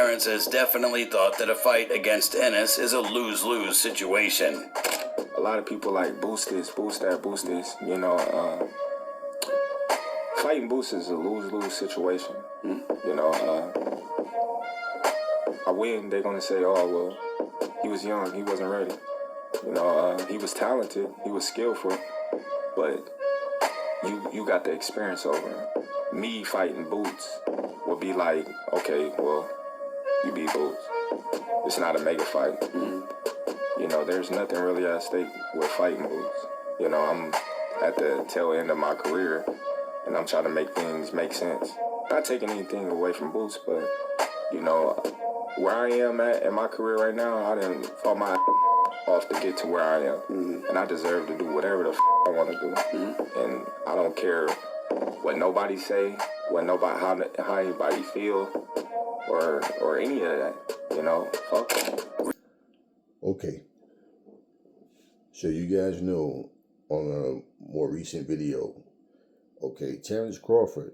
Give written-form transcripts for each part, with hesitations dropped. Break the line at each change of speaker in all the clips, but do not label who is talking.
Terrence has definitely thought that a fight against Ennis is a lose-lose situation.
A lot of people like boost this, boost that, boost this. You know, fighting boost is a lose-lose situation. You know, I win, they're gonna say, oh, well, he was young, he wasn't ready. You know, he was talented, he was skillful, but you got the experience over him. Me fighting Boots would be like, okay, well, you beat Boots. It's not a mega fight. You know, there's nothing really at stake with fighting Boots. You know, I'm at the tail end of my career, and I'm trying to make things make sense. Not taking anything away from Boots, but, you know, where I am at in my career right now, I done fought my off to get to where I am. And I deserve to do whatever the I want to do. And I don't care what nobody say, what nobody, how anybody feel, or any of that. You know, fuck.
Okay. So you guys know on a more recent video, okay, Terrence Crawford,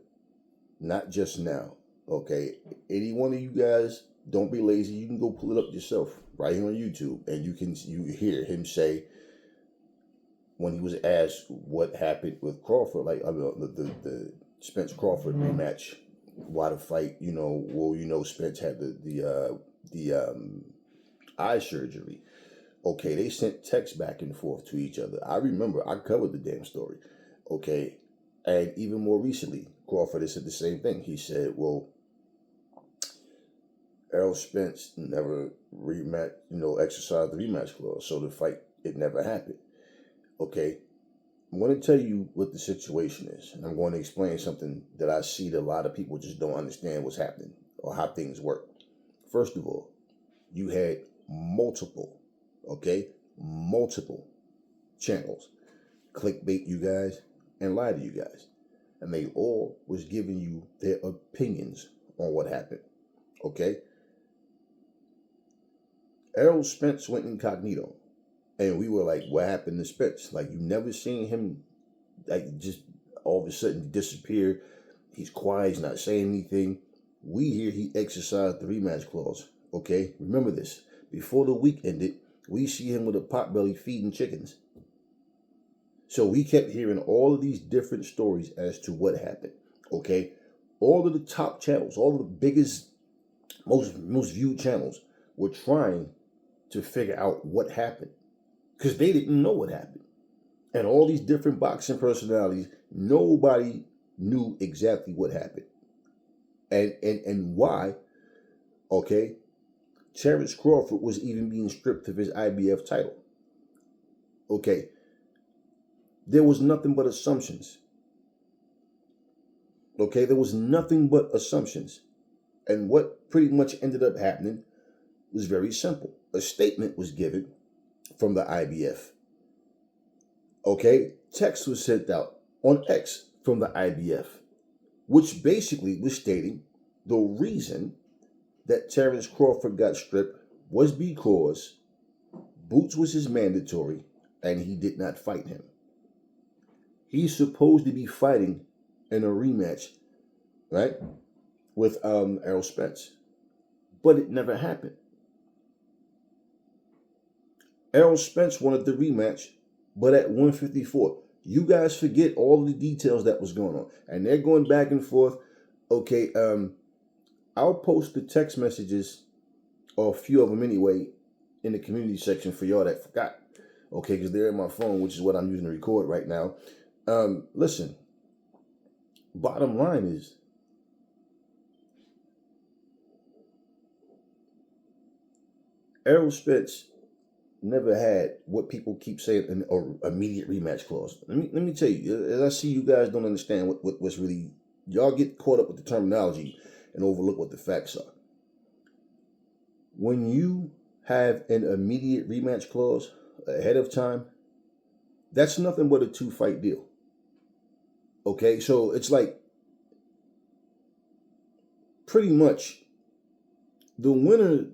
not just now, okay, any one of you guys, don't be lazy. You can go pull it up yourself right here on YouTube, and you hear him say when he was asked what happened with Crawford, like the Spence Crawford rematch, why the fight? You know, well, you know, Spence had the eye surgery. Okay, they sent texts back and forth to each other. I remember, I covered the damn story. Okay, and even more recently, Crawford has said the same thing. He said, well, Errol Spence never rematch, you know, exercised the rematch clause, so the fight, it never happened. Okay, I'm going to tell you what the situation is, and I'm going to explain something that I see that a lot of people just don't understand what's happening or how things work. First of all, you had multiple channels clickbait you guys and lie to you guys, and they all was giving you their opinions on what happened. Okay, Errol Spence went incognito, and we were like, what happened to Spence? Like, you never seen him, like, just all of a sudden disappear. He's quiet, he's not saying anything. We hear he exercised the rematch clause. Okay, remember this. Before the week ended, we see him with a potbelly feeding chickens. So we kept hearing all of these different stories as to what happened. Okay, all of the top channels, all of the biggest, most viewed channels were trying to figure out what happened, because they didn't know what happened. And all these different boxing personalities, nobody knew exactly what happened and why. Okay, Terrence Crawford was even being stripped of his IBF title. Okay, there was nothing but assumptions. Okay, there was nothing but assumptions. And what pretty much ended up happening was very simple. A statement was given from the IBF. Okay, text was sent out on X from the IBF, which basically was stating the reason that Terrence Crawford got stripped was because Boots was his mandatory and he did not fight him. He's supposed to be fighting in a rematch, right, with Errol Spence, but it never happened. Errol Spence wanted the rematch, but at 154. You guys forget all the details that was going on. And they're going back and forth. Okay, I'll post the text messages, or a few of them anyway, in the community section for y'all that forgot. Okay, because they're in my phone, which is what I'm using to record right now. Listen, bottom line is, Errol Spence never had what people keep saying an immediate rematch clause. Let me tell you, as I see you guys don't understand what's really, y'all get caught up with the terminology and overlook what the facts are. When you have an immediate rematch clause ahead of time, that's nothing but a 2-fight deal. Okay, so it's like pretty much the winner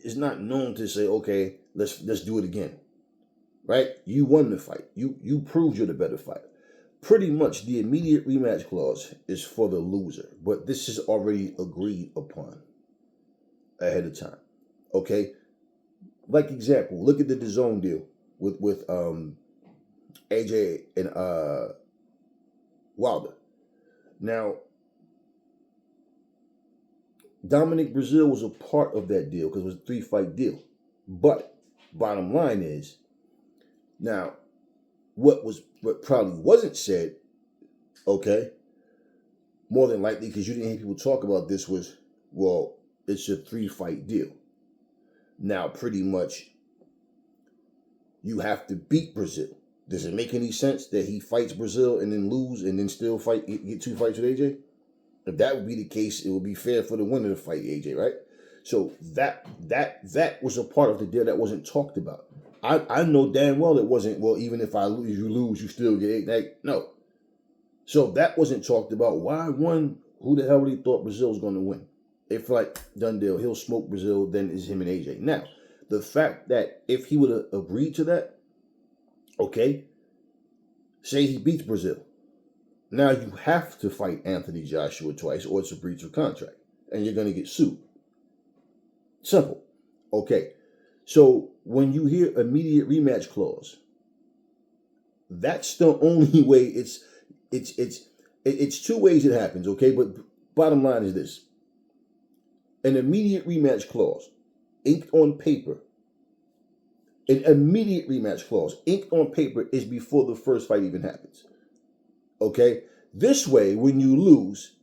is not known to say, okay, let's do it again. Right? You won the fight. You proved you're the better fighter. pretty much the immediate rematch clause is for the loser, but this is already agreed upon ahead of time. Okay, like example, look at the DAZN deal with AJ and Wilder. Now, Dominic Brazil was a part of that deal because it was a 3-fight deal. But bottom line is, now, what probably wasn't said, okay, more than likely, because you didn't hear people talk about this, was, well, it's a 3-fight deal. Now, pretty much, you have to beat Brazil. Does it make any sense that he fights Brazil and then lose and then still get 2 fights with AJ? If that would be the case, it would be fair for the winner to fight AJ, right? So that was a part of the deal that wasn't talked about. I know damn well it wasn't, well, even if I lose, you still get 8. No. So that wasn't talked about. Why one? Who the hell really thought Brazil was going to win? If like done deal, he'll smoke Brazil, then it's him and AJ. Now, the fact that if he would have agreed to that, okay, say he beats Brazil. Now you have to fight Anthony Joshua twice or it's a breach of contract and you're going to get sued. Simple. Okay. So when you hear immediate rematch clause, that's the only way it's 2 ways it happens, okay? But bottom line is this. An immediate rematch clause inked on paper. An immediate rematch clause inked on paper is before the first fight even happens. Okay? This way, when you lose,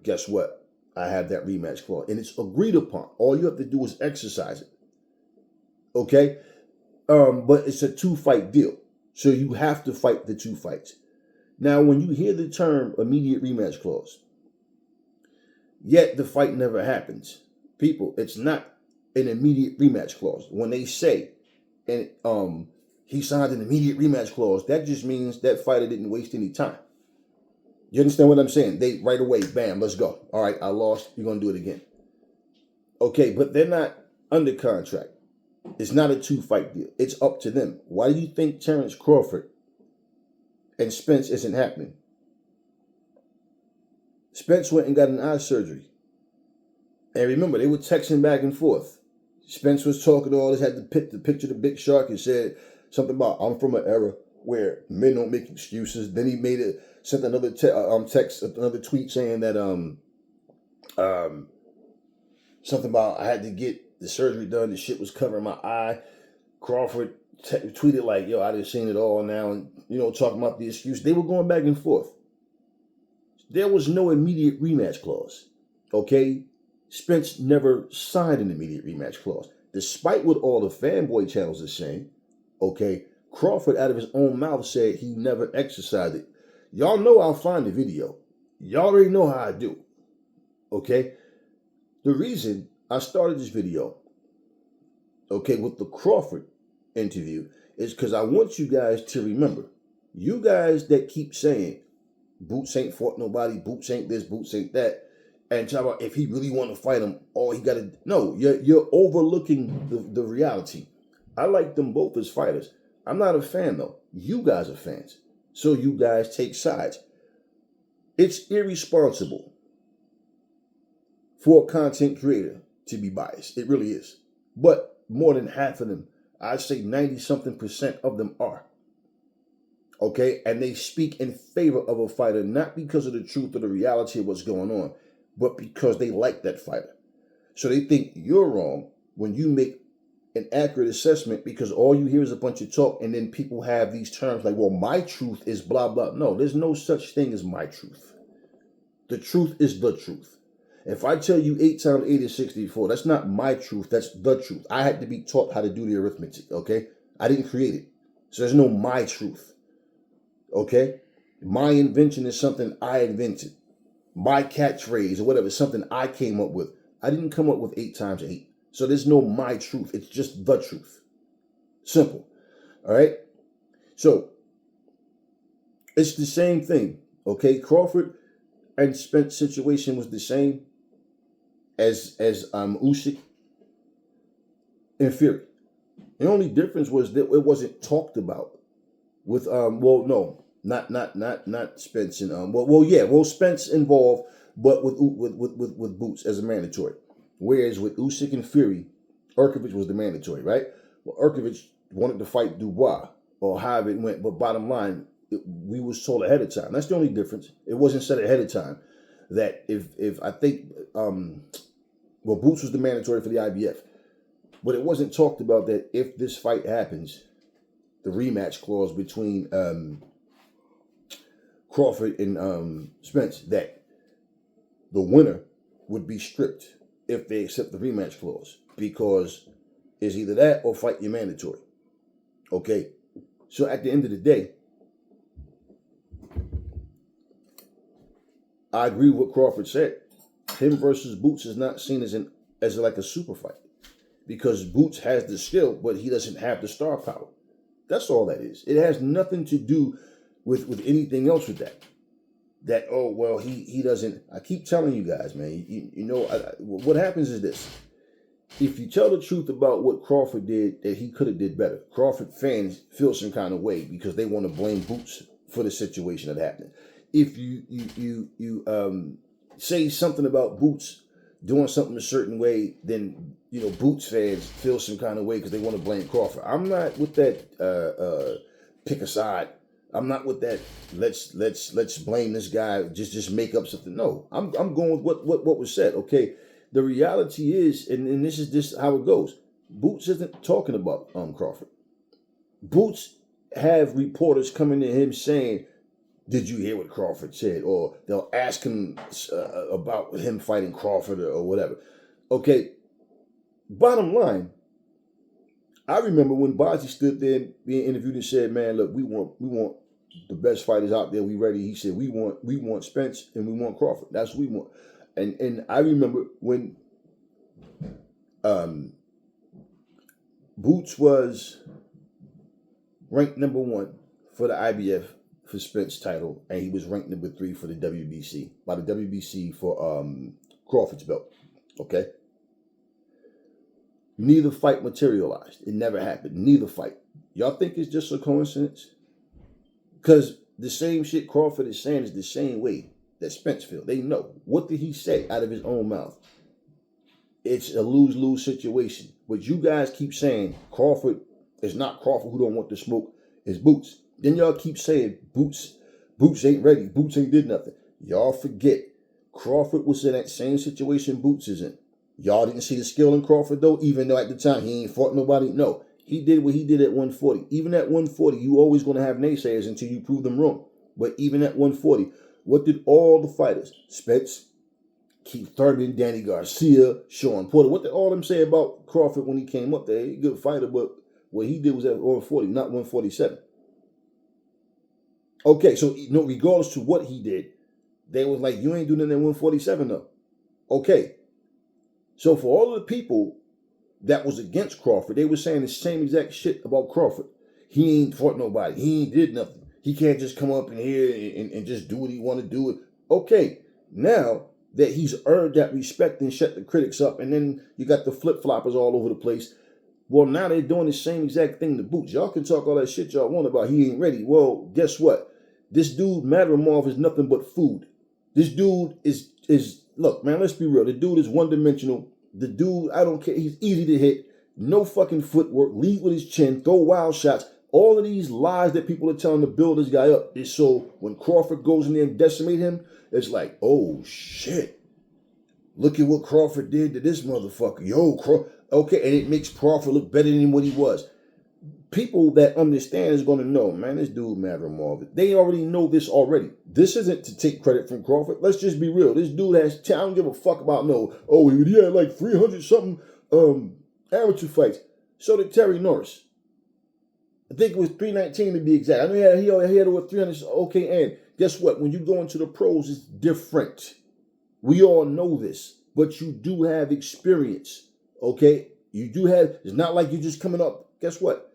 guess what? I have that rematch clause. And it's agreed upon. All you have to do is exercise it. Okay? But it's a 2-fight deal. So you have to fight the 2 fights. Now, when you hear the term immediate rematch clause, yet the fight never happens. People, it's not an immediate rematch clause. When they say, and he signed an immediate rematch clause, that just means that fighter didn't waste any time. You understand what I'm saying? They right away, bam, let's go. All right, I lost. You're going to do it again. Okay, but they're not under contract. It's not a 2-fight deal. It's up to them. Why do you think Terrence Crawford and Spence isn't happening? Spence went and got an eye surgery. And remember, they were texting back and forth. Spence was talking all this, had the picture of the big shark and said something about, I'm from an era where men don't make excuses. Then he sent another text, another tweet saying that something about I had to get the surgery done. The shit was covering my eye. Crawford tweeted like, yo, I just seen it all now. And, talking about the excuse. They were going back and forth. There was no immediate rematch clause. Okay? Spence never signed an immediate rematch clause. Despite what all the fanboy channels are saying, okay, Crawford out of his own mouth said he never exercised it. Y'all know I'll find the video. Y'all already know how I do. Okay? The reason I started this video, okay, with the Crawford interview is because I want you guys to remember, you guys that keep saying, Boots ain't fought nobody, Boots ain't this, Boots ain't that, and talk about if he really want to fight him, all he got to... No, you're overlooking the reality. I like them both as fighters. I'm not a fan, though. You guys are fans. So you guys take sides. It's irresponsible for a content creator to be biased. It really is. But more than half of them, I'd say 90-something% of them are. Okay? And they speak in favor of a fighter, not because of the truth or the reality of what's going on, but because they like that fighter. So they think you're wrong when you make an accurate assessment because all you hear is a bunch of talk and then people have these terms like, well, my truth is blah, blah. No, there's no such thing as my truth. The truth is the truth. If I tell you 8 times 8 is 64, that's not my truth. That's the truth. I had to be taught how to do the arithmetic, okay? I didn't create it. So there's no my truth, okay? My invention is something I invented. My catchphrase or whatever is something I came up with. I didn't come up with 8 times 8. So there's no my truth. It's just the truth. Simple. All right? So it's the same thing, okay? Crawford and Spence situation was the same as Usyk and Fury. The only difference was that it wasn't talked about with, well, no. Not Spence and well Spence involved, but with Boots as a mandatory. Whereas with Usyk and Fury, Urkovich was the mandatory, right? Well, Urkovich wanted to fight Dubois or however it went, but bottom line, we was told ahead of time. That's the only difference. It wasn't said ahead of time that if I think Boots was the mandatory for the IBF, but it wasn't talked about that if this fight happens, the rematch clause between Crawford and Spence, that the winner would be stripped if they accept the rematch clause, because it's either that or fight your mandatory. Okay, so at the end of the day, I agree with what Crawford said. Him versus Boots is not seen as like a super fight, because Boots has the skill, but he doesn't have the star power. That's all that is. It has nothing to do with anything else with that. That, oh, well, he doesn't. I keep telling you guys, man, you know, what happens is this. If you tell the truth about what Crawford did, that he could have did better, Crawford fans feel some kind of way because they want to blame Boots for the situation that happened. If you say something about Boots doing something a certain way, then, you know, Boots fans feel some kind of way because they want to blame Crawford. I'm not with that pick a side. I'm not with that. Let's blame this guy. Just make up something. No, I'm going with what was said. Okay, the reality is, and this is just how it goes. Boots isn't talking about Crawford. Boots have reporters coming to him saying, "Did you hear what Crawford said?" Or they'll ask him about him fighting Crawford or whatever. Okay, bottom line, I remember when Bozzy stood there being interviewed and said, "Man, look, we want the best fighters out there. We ready." He said, "We want Spence and we want Crawford. That's what we want." And I remember when Boots was ranked number 1 for the IBF for Spence title, and he was ranked number 3 for the WBC by the WBC for Crawford's belt. Okay. Neither fight materialized. It never happened. Neither fight. Y'all think it's just a coincidence? Because the same shit Crawford is saying is the same way that Spence feels. They know. What did he say out of his own mouth? It's a lose-lose situation. But you guys keep saying Crawford is not Crawford who don't want the smoke. It's Boots. Then y'all keep saying Boots ain't ready. Boots ain't did nothing. Y'all forget Crawford was in that same situation Boots is in. Y'all didn't see the skill in Crawford, though, even though at the time he ain't fought nobody. No, he did what he did at 140. Even at 140, you always going to have naysayers until you prove them wrong. But even at 140, what did all the fighters, Spence, Keith Thurman, Danny Garcia, Sean Porter, what did all them say about Crawford when he came up there? He's a good fighter, but what he did was at 140, not 147. Okay, so no, regardless to what he did, they was like, you ain't doing nothing at 147, though. Okay. So for all of the people that was against Crawford, they were saying the same exact shit about Crawford. He ain't fought nobody. He ain't did nothing. He can't just come up in here and just do what he want to do. Okay, now that he's earned that respect and shut the critics up, and then you got the flip-floppers all over the place, well, now they're doing the same exact thing to Boots. Y'all can talk all that shit y'all want about he ain't ready. Well, guess what? This dude, Madrimov, is nothing but food. This dude is look, man, let's be real. The dude is one-dimensional. The dude, I don't care. He's easy to hit. No fucking footwork. Lead with his chin. Throw wild shots. All of these lies that people are telling to build this guy up is so when Crawford goes in there and decimate him, it's like, oh, shit. Look at what Crawford did to this motherfucker. Yo, okay, and it makes Crawford look better than what he was. People that understand is going to know, man, this dude, Madrimov, they already know this already. This isn't to take credit from Crawford. Let's just be real. This dude has, I don't give a fuck about he had like 300-something amateur fights. So did Terry Norris. I think it was 319 to be exact. I know he had over 300. Okay, and guess what? When you go into the pros, it's different. We all know this, but you do have experience, okay? You do have, it's not like you're just coming up. Guess what?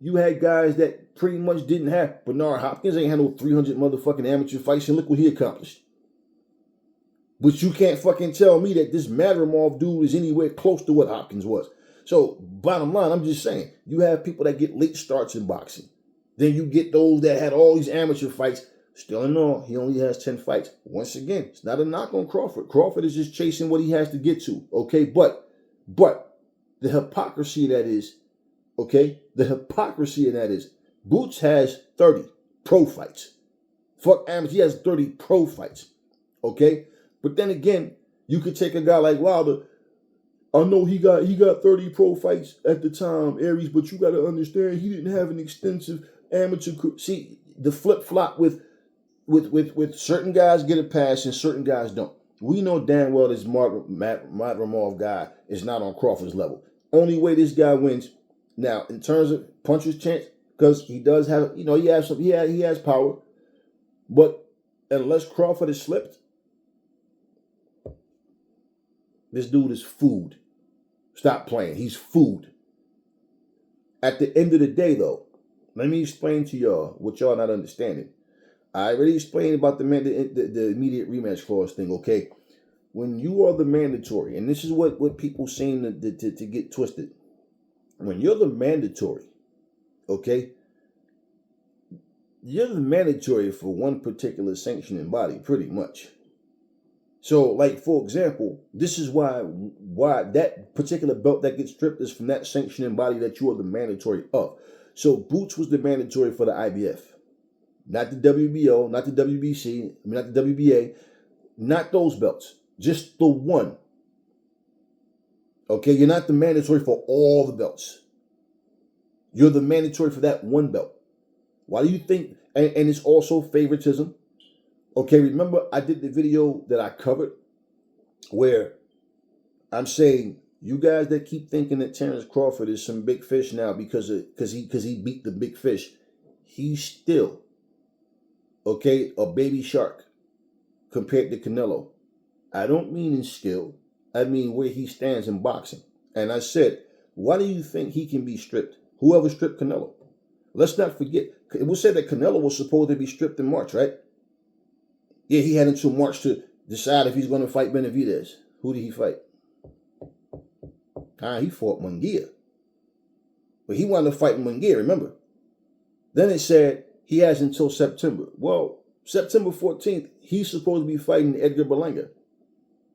You had guys that pretty much didn't have. Bernard Hopkins ain't had no 300 motherfucking amateur fights, and look what he accomplished. But you can't fucking tell me that this Madrimov dude is anywhere close to what Hopkins was. So, bottom line, I'm just saying, you have people that get late starts in boxing. Then you get those that had all these amateur fights. Still in all, he only has 10 fights. Once again, it's not a knock on Crawford. Crawford is just chasing what he has to get to. Okay, but the hypocrisy that is, okay, the hypocrisy in that is, Boots has 30 pro fights. Fuck amateur, he has 30 pro fights. Okay, but then again, you could take a guy like Wilder. I know he got 30 pro fights at the time, Aries, but you got to understand he didn't have an extensive amateur. See, the flip flop with certain guys get a pass and certain guys don't. We know damn well this Matt Ramov guy is not on Crawford's level. Only way this guy wins now in terms of puncher's chance, because he does have, he has power, but unless Crawford has slipped, this dude is food. Stop playing. He's food. At the end of the day, though, let me explain to y'all what y'all not understanding. I already explained about the immediate rematch clause thing, okay? When you are the mandatory, and this is what people seem to get twisted. When you're the mandatory, okay, you're the mandatory for one particular sanctioning body, pretty much. So, like, for example, this is why that particular belt that gets stripped is from that sanctioning body that you are the mandatory of. So, Boots was the mandatory for the IBF. Not the WBO, not the WBC, not the WBA, not those belts. Just the one. Okay, you're not the mandatory for all the belts. You're the mandatory for that one belt. Why do you think, and it's also favoritism. Okay, remember I did the video that I covered where I'm saying you guys that keep thinking that Terrence Crawford is some big fish now because he beat the big fish, he's still, okay, a baby shark compared to Canelo. I don't mean in skill. I mean where he stands in boxing. And I said, why do you think he can be stripped? Whoever stripped Canelo. Let's not forget, it was said that Canelo was supposed to be stripped in March, right? Yeah, he had until March to decide if he's going to fight Benavidez. Who did he fight? He fought Munguia. But he wanted to fight Munguia, remember? Then it said he has until September. Well, September 14th, he's supposed to be fighting Edgar Berlanga.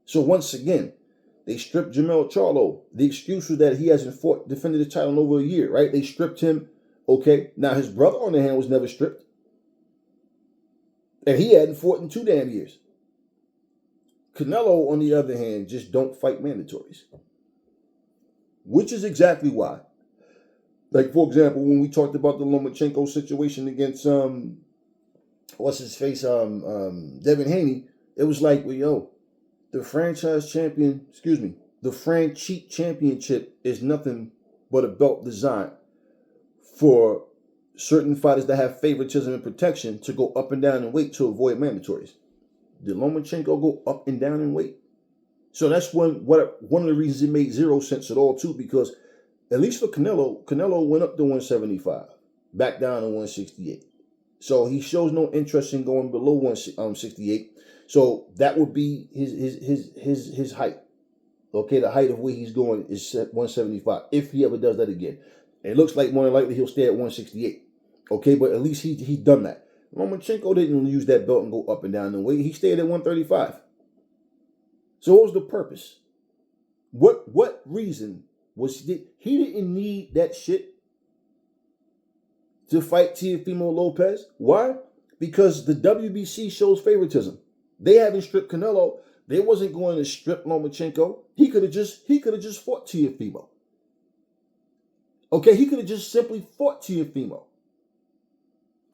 So once again, they stripped Jermell Charlo. The excuse was that he hasn't defended the title in over a year, right? They stripped him. Okay, now his brother on the hand was never stripped. And he hadn't fought in 2 damn years. Canelo, on the other hand, just don't fight mandatories. Which is exactly why. Like, for example, when we talked about the Lomachenko situation against, Devin Haney, it was like, well, yo, the Franchise Championship is nothing but a belt designed for certain fighters that have favoritism and protection to go up and down in weight to avoid mandatories. Did Lomachenko go up and down in weight? So that's one of the reasons it made zero sense at all, too, because at least for Canelo went up to 175, back down to 168. So he shows no interest in going below 168. So that would be his height. Okay, the height of where he's going is 175, if he ever does that again. And it looks like more than likely he'll stay at 168. Okay, but at least he done that. Lomachenko didn't use that belt and go up and down the weight. He stayed at 135. So what was the purpose? What reason was he didn't need that shit to fight Teofimo Lopez? Why? Because the WBC shows favoritism. They haven't stripped Canelo. They wasn't going to strip Lomachenko. He could have just fought Teofimo. Okay, he could have just simply fought Teofimo.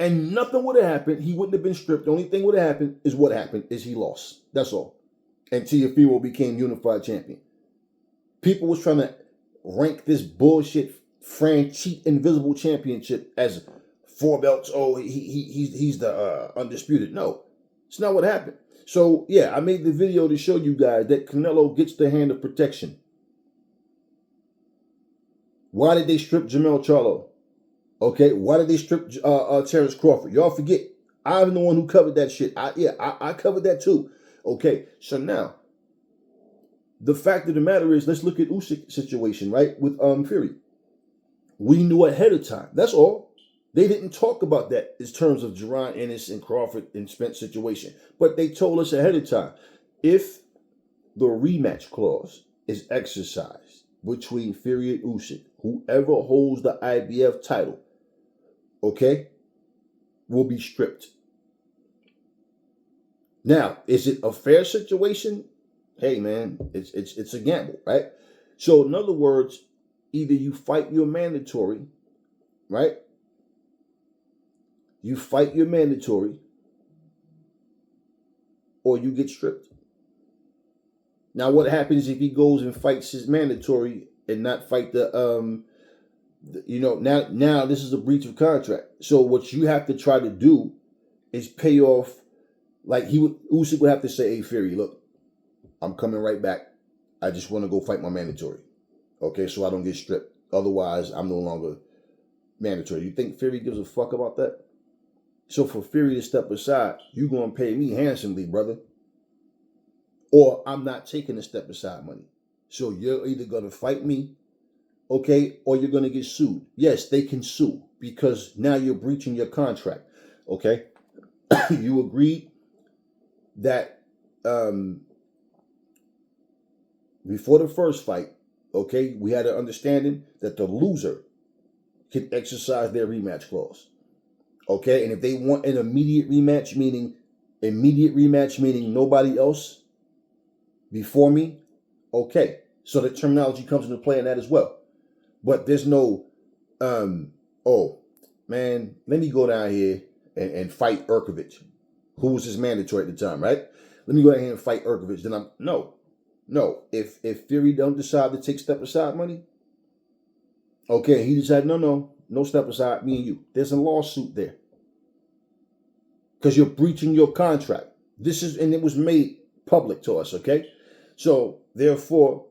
And nothing would have happened. He wouldn't have been stripped. The only thing would have happened is what happened is he lost. That's all. And Teofimo became unified champion. People was trying to rank this bullshit Franchise Invisible Championship as 4 belts. Oh, he's the undisputed. No, it's not what happened. So, yeah, I made the video to show you guys that Canelo gets the hand of protection. Why did they strip Jermell Charlo? Okay, why did they strip Terrence Crawford? Y'all forget, I'm the one who covered that shit. I covered that too. Okay, so now, the fact of the matter is, let's look at Usyk's situation, right, with Fury. We knew ahead of time. That's all. They didn't talk about that in terms of Jerron Ennis and Crawford and Spence situation. But they told us ahead of time, if the rematch clause is exercised between Fury and Usyk, whoever holds the IBF title, okay, will be stripped. Now, is it a fair situation? Hey, man, it's a gamble, right? So, in other words, either you fight your mandatory, right? You fight your mandatory, or you get stripped. Now, what happens if he goes and fights his mandatory and not fight now this is a breach of contract. So what you have to try to do is pay off, like Usyk would have to say, hey, Fury, look, I'm coming right back. I just want to go fight my mandatory. Okay, so I don't get stripped. Otherwise, I'm no longer mandatory. You think Fury gives a fuck about that? So for Fury to step aside, you're going to pay me handsomely, brother. Or I'm not taking the step aside money. So you're either going to fight me, okay, or you're going to get sued. Yes, they can sue because now you're breaching your contract, okay? You agreed that before the first fight, okay, we had an understanding that the loser can exercise their rematch clause, okay? And if they want an immediate rematch, meaning nobody else before me, okay. So the terminology comes into play in that as well. But there's no, oh, man, let me go down here and fight Urkovich, who was his mandatory at the time, right? Let me go down here and fight Urkovich. Then no. If Fury don't decide to take step aside money, okay, he decided, no step aside, me and you. There's a lawsuit there. Because you're breaching your contract. And it was made public to us, okay? So, therefore,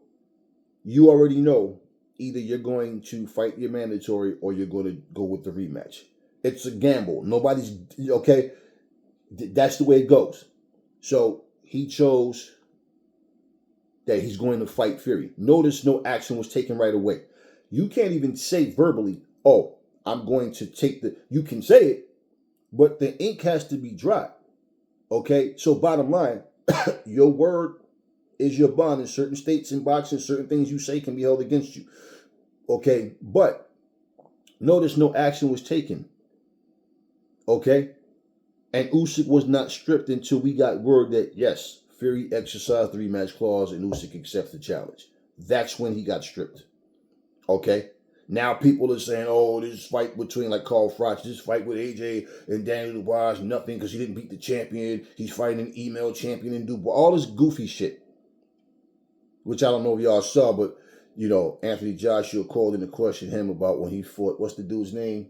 you already know either you're going to fight your mandatory or you're going to go with the rematch. It's a gamble. Nobody's, okay? That's the way it goes. So, he chose that he's going to fight Fury. Notice no action was taken right away. You can't even say verbally, oh, I'm going to take you can say it, but the ink has to be dry. Okay? So, bottom line, your word is your bond. In certain states in boxing, certain things you say can be held against you. Okay, but notice no action was taken. Okay, and Usyk was not stripped until we got word that yes, Fury exercised the rematch clause and Usyk accepts the challenge. That's when he got stripped. Okay, now people are saying, oh, this fight between like Carl Froch, this fight with AJ and Daniel Dubois, nothing because he didn't beat the champion. He's fighting an email champion in Dubois. All this goofy shit. Which I don't know if y'all saw, but, Anthony Joshua called in to question him about when he fought, what's the dude's name?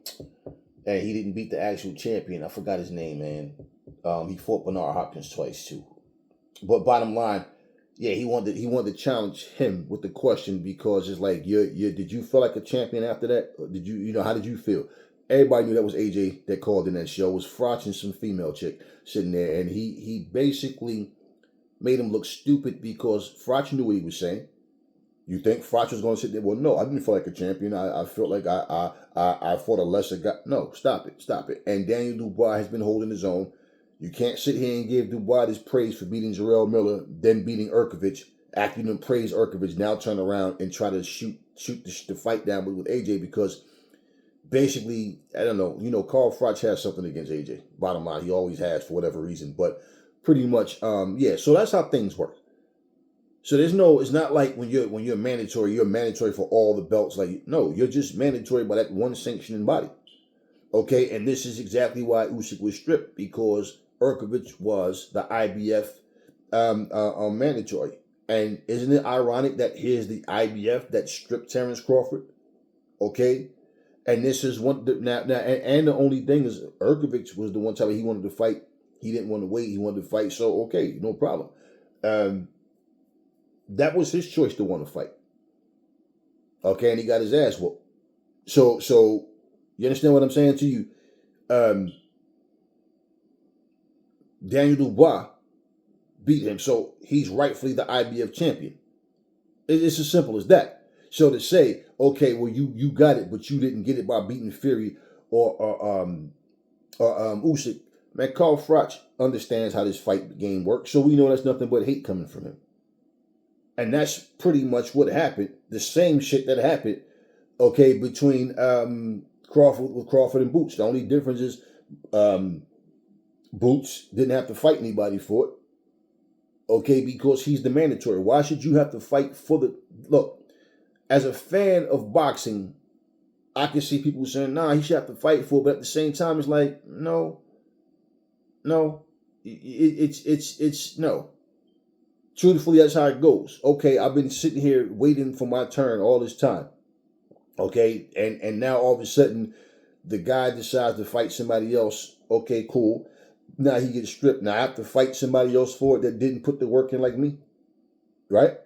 And he didn't beat the actual champion. I forgot his name, man. He fought Bernard Hopkins twice, too. But bottom line, yeah, he wanted to challenge him with the question because it's like, did you feel like a champion after that? Or did you, how did you feel? Everybody knew that was AJ that called in that show. It was Froch and some female chick sitting there. And he basically made him look stupid because Froch knew what he was saying. You think Froch was going to sit there? Well, no, I didn't feel like a champion. I felt like I fought a lesser guy. No, stop it. And Daniel Dubois has been holding his own. You can't sit here and give Dubois this praise for beating Jarrell Miller, then beating Urkovich, after you praise Urkovich, now turn around and try to shoot the fight down with AJ because basically, I don't know, Carl Froch has something against AJ. Bottom line, he always has for whatever reason, but pretty much, so that's how things work. So it's not like when you're mandatory for all the belts. Like, no, you're just mandatory by that one sanctioning body. Okay, and this is exactly why Usyk was stripped, because Urkovich was the IBF mandatory. And isn't it ironic that here's the IBF that stripped Terrence Crawford? Okay, and this is one now, and the only thing is Urkovich was the one time he wanted to fight. He didn't want to wait. He wanted to fight. So, okay, no problem. That was his choice to want to fight. Okay, and he got his ass whooped. So you understand what I'm saying to you? Daniel Dubois beat him. So he's rightfully the IBF champion. It's as simple as that. So to say, okay, well, you got it, but you didn't get it by beating Fury, Usyk, man, Carl Froch understands how this fight game works, so we know that's nothing but hate coming from him. And that's pretty much what happened. The same shit that happened, okay, between Crawford and Boots. The only difference is Boots didn't have to fight anybody for it, okay, because he's the mandatory. Why should you have to fight for the... Look, as a fan of boxing, I can see people saying, nah, he should have to fight for it, but at the same time, it's like, no. It's no. Truthfully, that's how it goes. Okay, I've been sitting here waiting for my turn all this time. Okay, and now all of a sudden, the guy decides to fight somebody else. Okay, cool. Now he gets stripped. Now I have to fight somebody else for it that didn't put the work in like me. Right?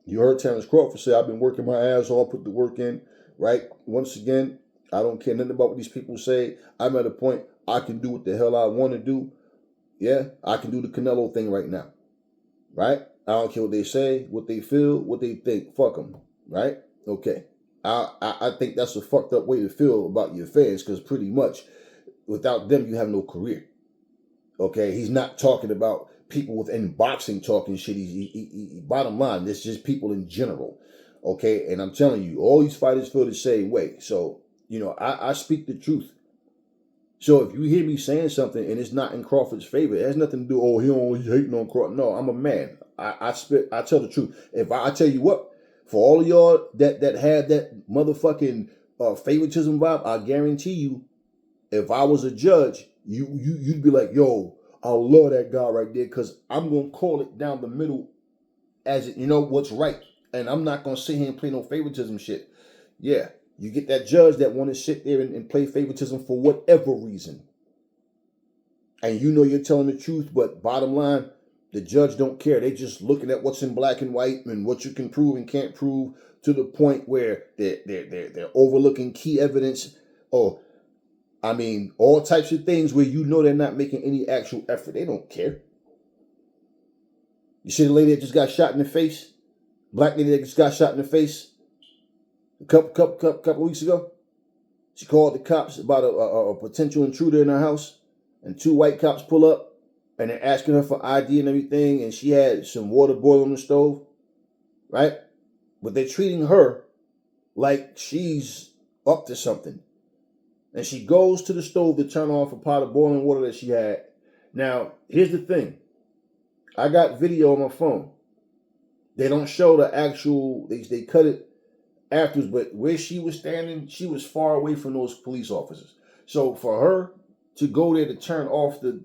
You heard Terrence Crawford say, I've been working my ass off, put the work in. Right? Once again, I don't care nothing about what these people say. I'm at a point I can do what the hell I want to do. Yeah, I can do the Canelo thing right now. Right? I don't care what they say, what they feel, what they think. Fuck them. Right? Okay. I think that's a fucked up way to feel about your fans, because pretty much without them, you have no career. Okay? He's not talking about people within boxing talking shit. He bottom line, it's just people in general. Okay? And I'm telling you, all these fighters feel the same way. So, I speak the truth. So if you hear me saying something and it's not in Crawford's favor, it has nothing to do, he's hating on Crawford. No, I'm a man. I tell the truth. If I tell you what, for all of y'all that had that motherfucking favoritism vibe, I guarantee you, if I was a judge, you'd be like, yo, I love that guy right there, because I'm going to call it down the middle as it, what's right. And I'm not going to sit here and play no favoritism shit. Yeah. You get that judge that want to sit there and play favoritism for whatever reason. And you're telling the truth, but bottom line, the judge don't care. They just looking at what's in black and white and what you can prove and can't prove, to the point where they're overlooking key evidence, or all types of things where they're not making any actual effort. They don't care. You see the lady that just got shot in the face? Black lady that just got shot in the face? A couple weeks ago, she called the cops about a potential intruder in her house, and 2 white cops pull up, and they're asking her for ID and everything, and she had some water boiling on the stove, right? But they're treating her like she's up to something. And she goes to the stove to turn off a pot of boiling water that she had. Now, here's the thing. I got video on my phone. They don't show the actual, they cut it afterwards, but where she was standing, she was far away from those police officers. So for her to go there to turn off the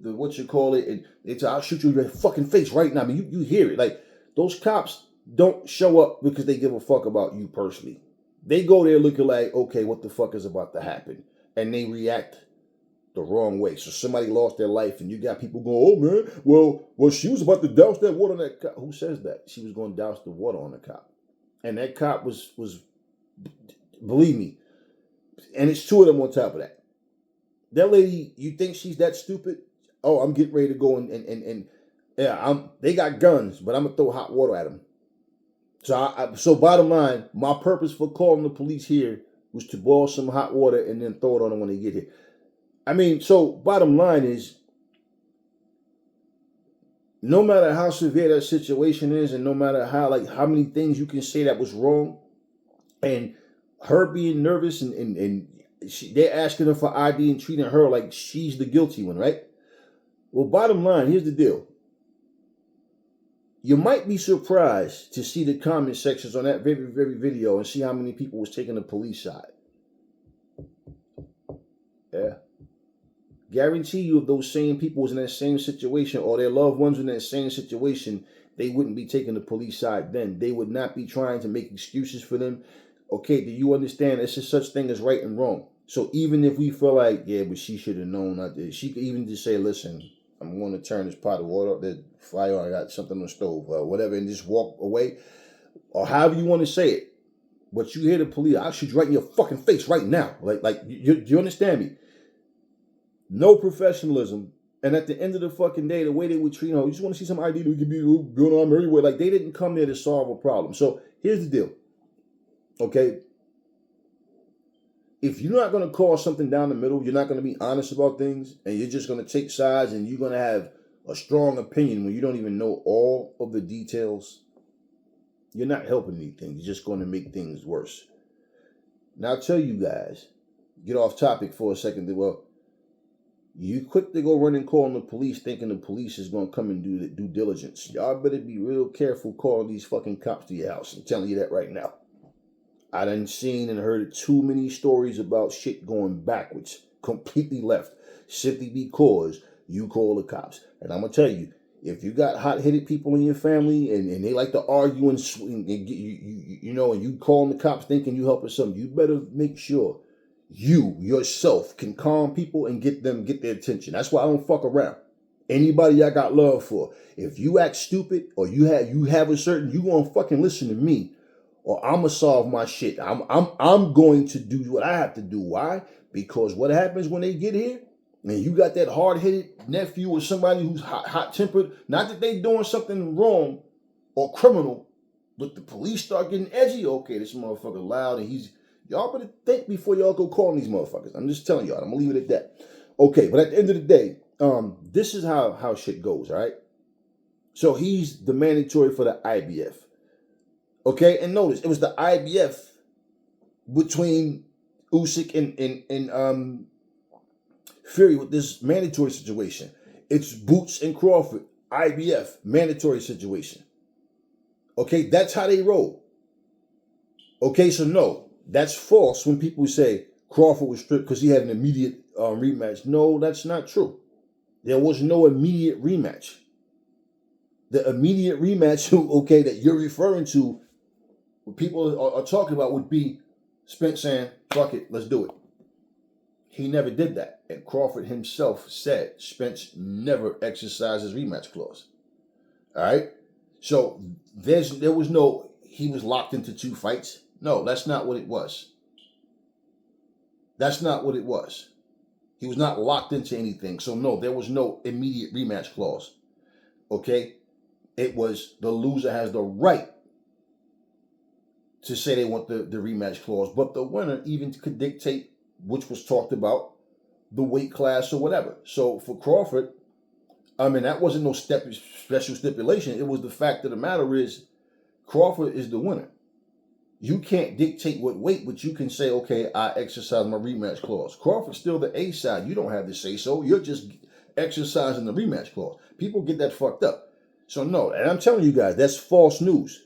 and it's, I'll shoot you in your fucking face right now. You hear it. Like, those cops don't show up because they give a fuck about you personally. They go there looking like, okay, what the fuck is about to happen? And they react the wrong way. So somebody lost their life, and you got people going, oh man, well, she was about to douse that water on that cop. Who says that? She was going to douse the water on the cop. And that cop was believe me, and it's 2 of them on top of that. That lady, you think she's that stupid? Oh, I'm getting ready to go and they got guns, but I'm gonna throw hot water at them. So bottom line, my purpose for calling the police here was to boil some hot water and then throw it on them when they get here. So bottom line is, no matter how severe that situation is, and no matter how many things you can say that was wrong, and her being nervous and they're asking her for ID and treating her like she's the guilty one, right? Well, bottom line, here's the deal. You might be surprised to see the comment sections on that very, very video and see how many people was taking the police side. Yeah. Guarantee you, if those same people was in that same situation, or their loved ones in that same situation, they wouldn't be taking the police side then. They would not be trying to make excuses for them. Okay, do you understand? There's just such thing as right and wrong. So even if we feel like, yeah, but she should have known, she could even just say, listen, I'm going to turn this pot of water, the fire, I got something on the stove, or whatever, and just walk away. Or however you want to say it. But you hear the police, I'll shoot you right in your fucking face right now. You understand me? No professionalism. And at the end of the fucking day, the way they would treat, you just want to see some ID that we could be going on everywhere. Like, they didn't come there to solve a problem. So here's the deal. Okay? if you're not going to call something down the middle, you're not going to be honest about things, and you're just going to take sides, and you're going to have a strong opinion when you don't even know all of the details, you're not helping anything. You're just going to make things worse. Now, I'll tell you guys, get off topic for a second. Well, you quick to go run and call the police thinking the police is going to come and do the due diligence. Y'all better be real careful calling these fucking cops to your house. I'm telling you that right now. I done seen and heard too many stories about shit going backwards, completely left, simply because you call the cops. And I'm going to tell you, if you got hot-headed people in your family and they like to argue and get you know, and you calling the cops thinking you helping something, you better make sure you yourself can calm people and get their attention. That's why I don't fuck around. Anybody I got love for, if you act stupid or you have a certain, you gonna fucking listen to me, or I'm gonna solve my shit. I'm going to do what I have to do. Why? Because what happens when they get here, and you got that hard-headed nephew or somebody who's hot-tempered, not that they doing something wrong or criminal, but the police start getting edgy. Okay, this motherfucker loud, and y'all better think before y'all go calling these motherfuckers. I'm just telling y'all. I'm gonna leave it at that. Okay, but at the end of the day, this is how shit goes, all right? So he's the mandatory for the IBF. Okay, and notice, it was the IBF between Usyk and Fury with this mandatory situation. It's Boots and Crawford, IBF, mandatory situation. Okay, that's how they roll. Okay, so no, that's false when people say Crawford was stripped because he had an immediate rematch. No, that's not true. There was no immediate rematch. The immediate rematch, okay, that you're referring to, what people are talking about would be Spence saying, fuck it, let's do it. He never did that. And Crawford himself said Spence never exercised his rematch clause. All right? So there was no, he was locked into 2 fights. No, that's not what it was. That's not what it was. He was not locked into anything. So no, there was no immediate rematch clause. Okay? It was the loser has the right to say they want the rematch clause, but the winner even could dictate, which was talked about, the weight class or whatever. So for Crawford, I mean, that wasn't no special stipulation. It was the fact of the matter is Crawford is the winner. You can't dictate what weight, but you can say, okay, I exercise my rematch clause. Crawford's still the A side. You don't have to say so. You're just exercising the rematch clause. People get that fucked up. So no, and I'm telling you guys, that's false news.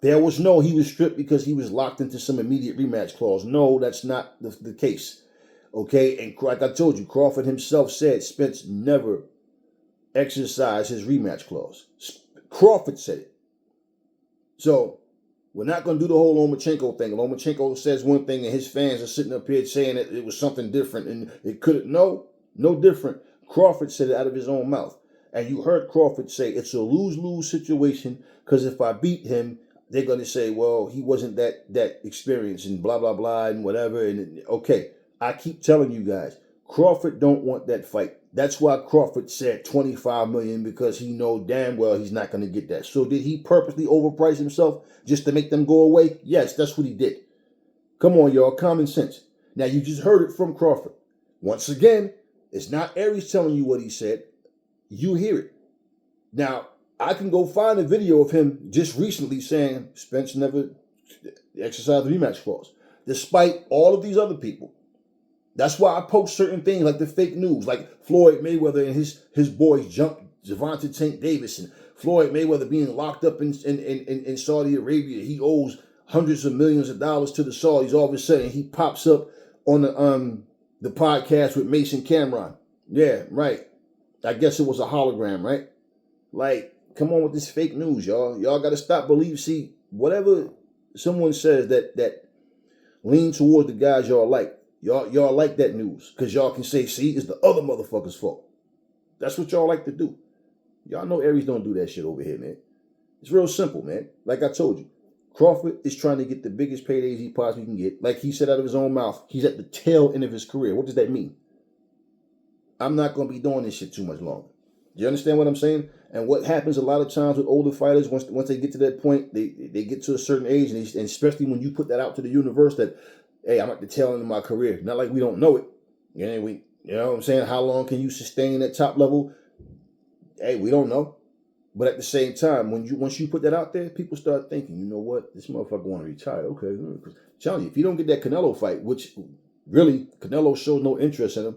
There was no, he was stripped because he was locked into some immediate rematch clause. No, that's not the case. Okay, and like I told you, Crawford himself said Spence never exercised his rematch clause. Crawford said it. So we're not going to do the whole Lomachenko thing. Lomachenko says one thing and his fans are sitting up here saying that it was something different and it couldn't. No different. Crawford said it out of his own mouth. And you heard Crawford say it's a lose-lose situation because if I beat him, they're going to say, well, he wasn't that experienced and blah, blah, blah and whatever. And okay, I keep telling you guys, Crawford don't want that fight. That's why Crawford said $25 million because he know damn well he's not going to get that. So did he purposely overprice himself just to make them go away? Yes, that's what he did. Come on, y'all, common sense. Now, you just heard it from Crawford. Once again, it's not Aries telling you what he said. You hear it. Now, I can go find a video of him just recently saying Spence never exercised the rematch clause, despite all of these other people. That's why I post certain things like the fake news, like Floyd Mayweather and his boys jumped Gervonta Tank Davis, and Floyd Mayweather being locked up in Saudi Arabia. He owes hundreds of millions of dollars to the Saudis. All of a sudden, he pops up on the podcast with Mason Cameron. Yeah, right. I guess it was a hologram, right? Like, come on with this fake news, y'all. Y'all got to stop believing. See, whatever someone says that lean towards the guys y'all like, y'all like that news because y'all can say, see, it's the other motherfucker's fault. That's what y'all like to do. Y'all know Aries don't do that shit over here, man. It's real simple, man. Like I told you, Crawford is trying to get the biggest paydays he possibly can get. Like he said out of his own mouth, he's at the tail end of his career. What does that mean? I'm not going to be doing this shit too much longer. You understand what I'm saying? And what happens a lot of times with older fighters, once they get to that point, they get to a certain age, and especially when you put that out to the universe that Hey, I'm at the tail end of my career. Not like we don't know it. You know what I'm saying? How long can you sustain that top level? Hey, we don't know. But at the same time, once you put that out there, people start thinking, you know what, this motherfucker want to retire. Okay, I'm telling you, if you don't get that Canelo fight, which really Canelo shows no interest in him.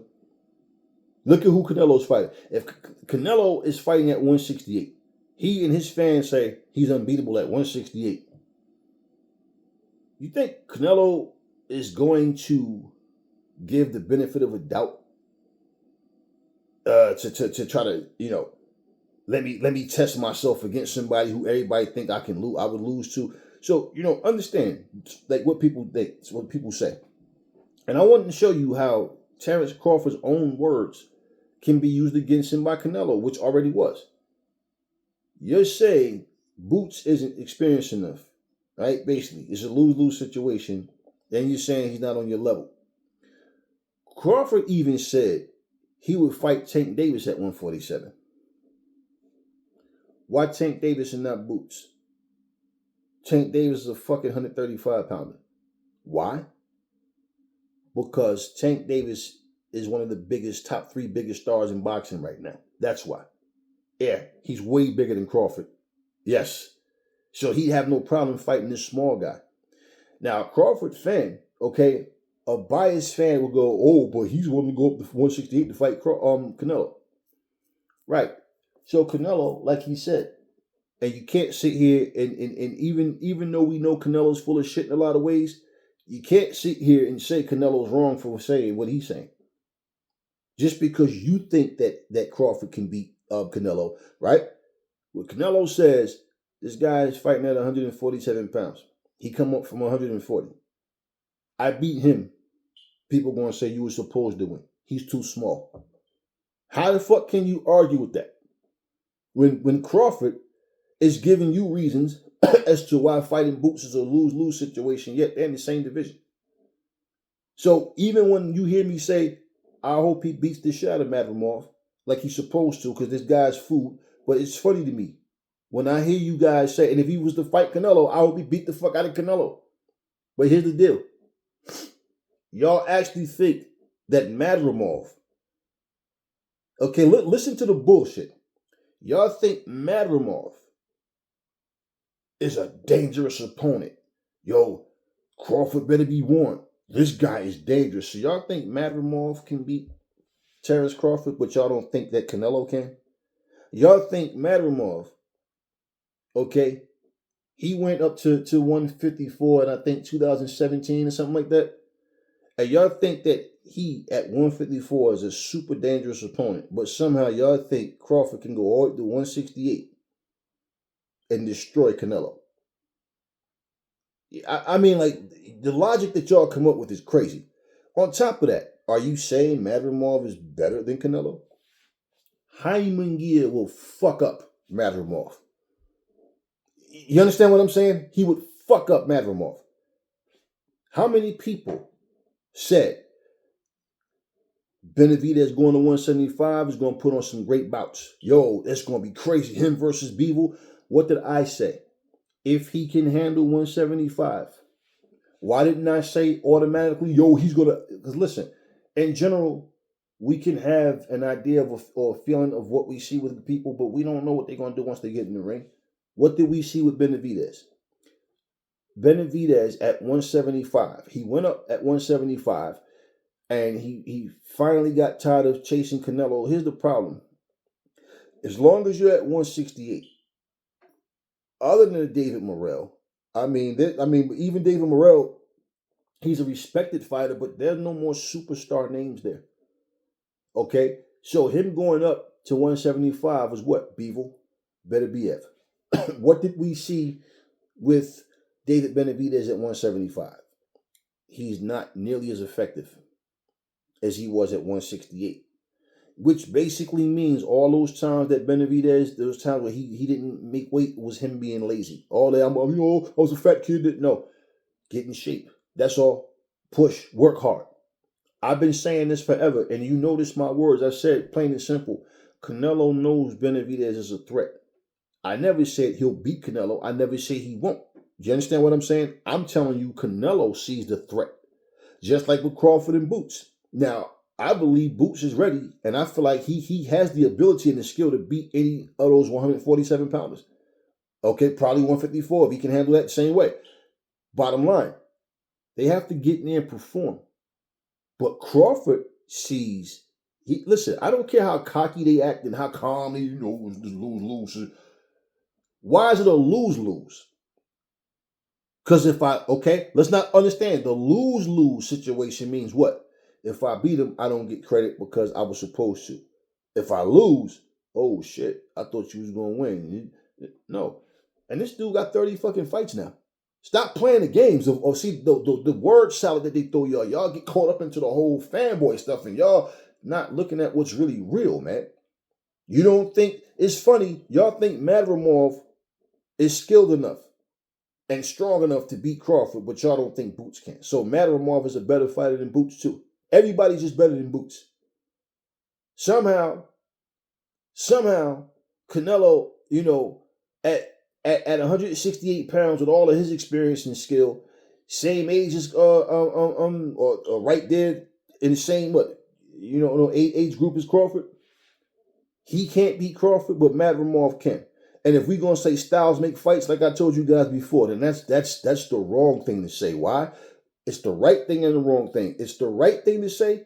Look at who Canelo's fighting. If Canelo is fighting at 168, he and his fans say he's unbeatable at 168. You think Canelo is going to give the benefit of a doubt to try to, let me test myself against somebody who everybody think I would lose to. So, understand like what people think, what people say. And I wanted to show you how Terrence Crawford's own words can be used against him by Canelo, which already was. You're saying Boots isn't experienced enough, right? Basically, it's a lose-lose situation. Then you're saying he's not on your level. Crawford even said he would fight Tank Davis at 147. Why Tank Davis and not Boots? Tank Davis is a fucking 135-pounder. Why? Because Tank Davis is one of the top 3 biggest stars in boxing right now. That's why. Yeah, he's way bigger than Crawford. Yes. So he'd have no problem fighting this small guy. Now, a Crawford fan, okay, a biased fan will go, oh, but he's willing to go up to 168 to fight Canelo. Right. So Canelo, like he said, and you can't sit here and even though we know Canelo's full of shit in a lot of ways, you can't sit here and say Canelo's wrong for saying what he's saying. Just because you think that Crawford can beat Canelo, right? What Canelo says, this guy is fighting at 147 pounds. He come up from 140. I beat him. People going to say you were supposed to win. He's too small. How the fuck can you argue with that? When Crawford is giving you reasons as to why fighting Boots is a lose-lose situation, yet they're in the same division. So even when you hear me say, I hope he beats the shit out of Madrimov like he's supposed to because this guy's food, but it's funny to me when I hear you guys say, and if he was to fight Canelo, I hope he beat the fuck out of Canelo. But here's the deal. Y'all actually think that Madrimov, okay, listen to the bullshit. Y'all think Madrimov is a dangerous opponent. Yo, Crawford better be warned. This guy is dangerous. So y'all think Madrimov can beat Terrence Crawford, but y'all don't think that Canelo can? Y'all think Madrimov, okay, he went up to 154 in I think 2017 or something like that. And y'all think that he at 154 is a super dangerous opponent, but somehow y'all think Crawford can go all the way to 168 and destroy Canelo. I mean, like, the logic that y'all come up with is crazy. On top of that, are you saying Madrimov is better than Canelo? Jaime Munguia will fuck up Madrimov. You understand what I'm saying? He would fuck up Madrimov. How many people said Benavidez going to 175 is going to put on some great bouts? Yo, that's going to be crazy. Him versus Bivol. What did I say? If he can handle 175, why didn't I say automatically, yo, he's going to... Because listen, in general, we can have an idea of or a feeling of what we see with people, but we don't know what they're going to do once they get in the ring. What did we see with Benavidez? Benavidez at 175. He went up at 175, and he finally got tired of chasing Canelo. Here's the problem. As long as you're at 168, other than David Morrell, even David Morrell, he's a respected fighter, but there's no more superstar names there. Okay? So him going up to 175 was what? Bivol, Beterbiev. What did we see with David Benavidez at 175? He's not nearly as effective as he was at 168. Which basically means all those times that Benavidez, those times where he didn't make weight, was him being lazy. All that, I was a fat kid. No, get in shape. That's all. Push, work hard. I've been saying this forever, and you notice my words. I said plain and simple, Canelo knows Benavidez is a threat. I never said he'll beat Canelo. I never say he won't. Do you understand what I'm saying? I'm telling you, Canelo sees the threat. just like with Crawford and Boots. Now, I believe Boots is ready, and I feel like he has the ability and the skill to beat any of those 147 pounders. Okay, probably 154 if he can handle that the same way. Bottom line, they have to get in there and perform. But Crawford sees, listen, I don't care how cocky they act and how calm they, lose. Why is it a lose-lose? Because let's not understand. The lose-lose situation means what? If I beat him, I don't get credit because I was supposed to. If I lose, oh shit, I thought you was going to win. No. And this dude got 30 fucking fights now. Stop playing the games of see the word salad that they throw y'all. Y'all get caught up into the whole fanboy stuff and y'all not looking at what's really real, man. You don't think it's funny. Y'all think Madrimov is skilled enough and strong enough to beat Crawford, but y'all don't think Boots can. So Madrimov is a better fighter than Boots too. Everybody's just better than Boots. Somehow, Canelo, at 168 pounds with all of his experience and skill, same age as or right there in the same age group as Crawford. He can't beat Crawford, but Madrimov can. And if we're gonna say styles make fights, like I told you guys before, then that's the wrong thing to say. Why? It's the right thing and the wrong thing. It's the right thing to say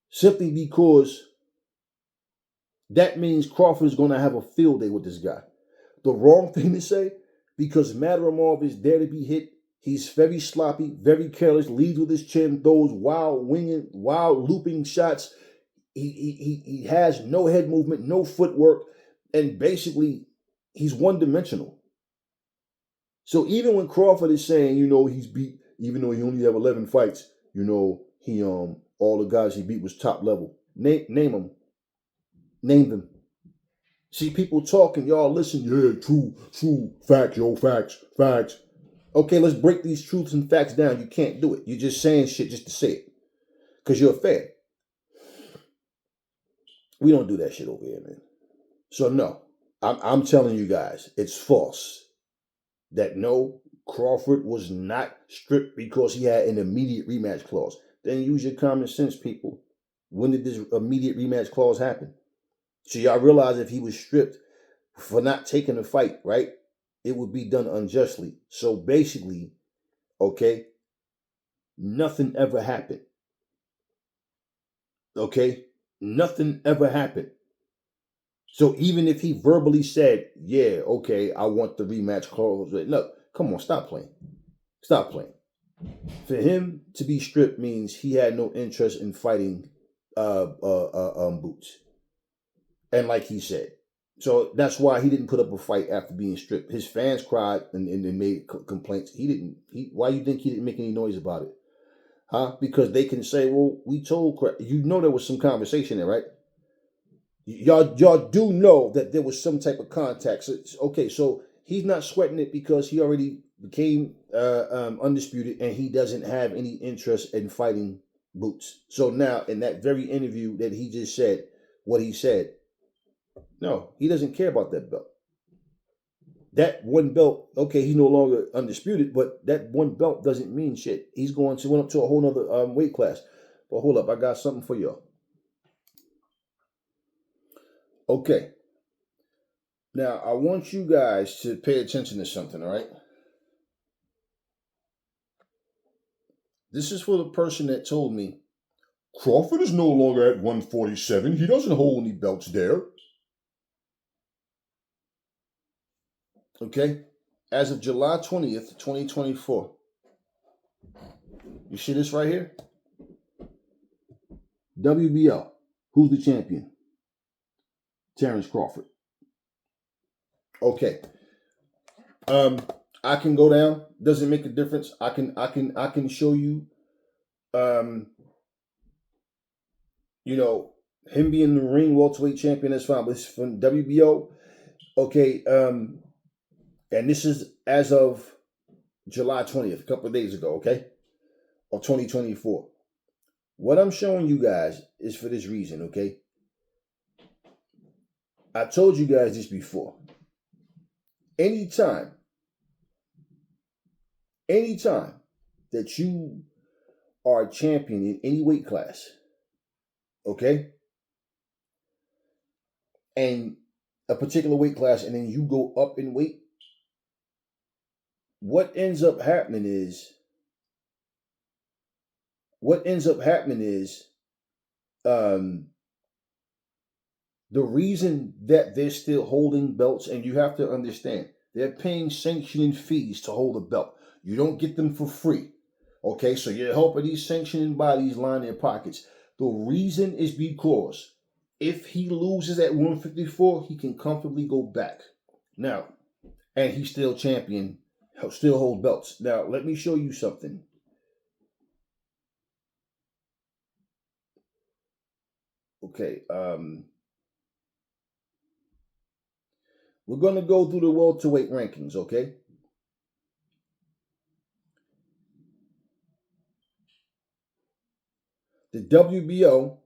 simply because that means Crawford is gonna have a field day with this guy. The wrong thing to say because Madrimov is there to be hit. He's very sloppy, very careless, leads with his chin, throws wild looping shots. He has no head movement, no footwork, and basically he's one-dimensional. So even when Crawford is saying, he's beat, even though he only have 11 fights, he all the guys he beat was top level. Name them. Name them. See, people talking, y'all listen, yeah, true, facts. Okay, let's break these truths and facts down. You can't do it. You're just saying shit just to say it. Because you're a fan. We don't do that shit over here, man. So no, I'm telling you guys, it's false. That no, Crawford was not stripped because he had an immediate rematch clause. Then use your common sense, people. When did this immediate rematch clause happen? So y'all realize if he was stripped for not taking a fight, right, it would be done unjustly. So basically, okay, nothing ever happened. Okay? Nothing ever happened. So even if he verbally said, yeah, okay, I want the rematch clause, no, come on, stop playing. Stop playing. For him to be stripped means he had no interest in fighting Boots. And like he said, so that's why he didn't put up a fight after being stripped. His fans cried and made complaints. Why you think he didn't make any noise about it? Huh? Because they can say, well, we told, there was some conversation there, right? Y'all do know that there was some type of contact. So he's not sweating it because he already became undisputed and he doesn't have any interest in fighting Boots. So now in that very interview that he just said, what he said, no, he doesn't care about that belt. That one belt, okay, he's no longer undisputed, but that one belt doesn't mean shit. He's went up to a whole nother weight class. But hold up, I got something for y'all. Okay. Now, I want you guys to pay attention to something, all right? This is for the person that told me, Crawford is no longer at 147. He doesn't hold any belts there. Okay? As of July 20th, 2024. You see this right here? WBO. Who's the champion? Terrence Crawford. Okay. I can go down. Doesn't make a difference. I can show you him being the ring welterweight champion, that's fine. But it's from WBO. Okay, and this is as of July 20th, a couple of days ago, okay? Of 2024. What I'm showing you guys is for this reason, okay? I told you guys this before. Anytime that you are a champion in any weight class, okay, and a particular weight class, and then you go up in weight, what ends up happening is the reason that they're still holding belts, and you have to understand, they're paying sanctioning fees to hold a belt. You don't get them for free. Okay, so you're helping these sanctioning bodies line their pockets. The reason is because if he loses at 154, he can comfortably go back. Now, and he's still champion, still hold belts. Now, let me show you something. Okay, we're going to go through the welterweight rankings, okay? The WBO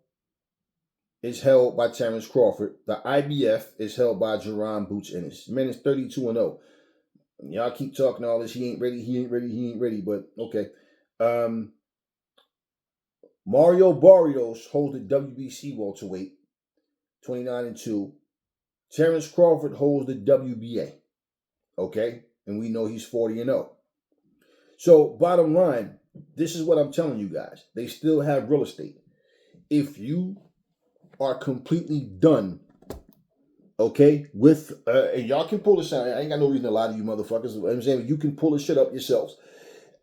is held by Terrence Crawford. The IBF is held by Jerron Boots Ennis. Man is 32-0. Y'all keep talking all this. He ain't ready. But okay. Mario Barrios holds the WBC welterweight, 29-2. Terrence Crawford holds the WBA. Okay? And we know he's 40-0. So, bottom line, this is what I'm telling you guys. They still have real estate. If you are completely done, okay, with, and y'all can pull this out. I ain't got no reason to lie to you motherfuckers. I'm saying you can pull this shit up yourselves.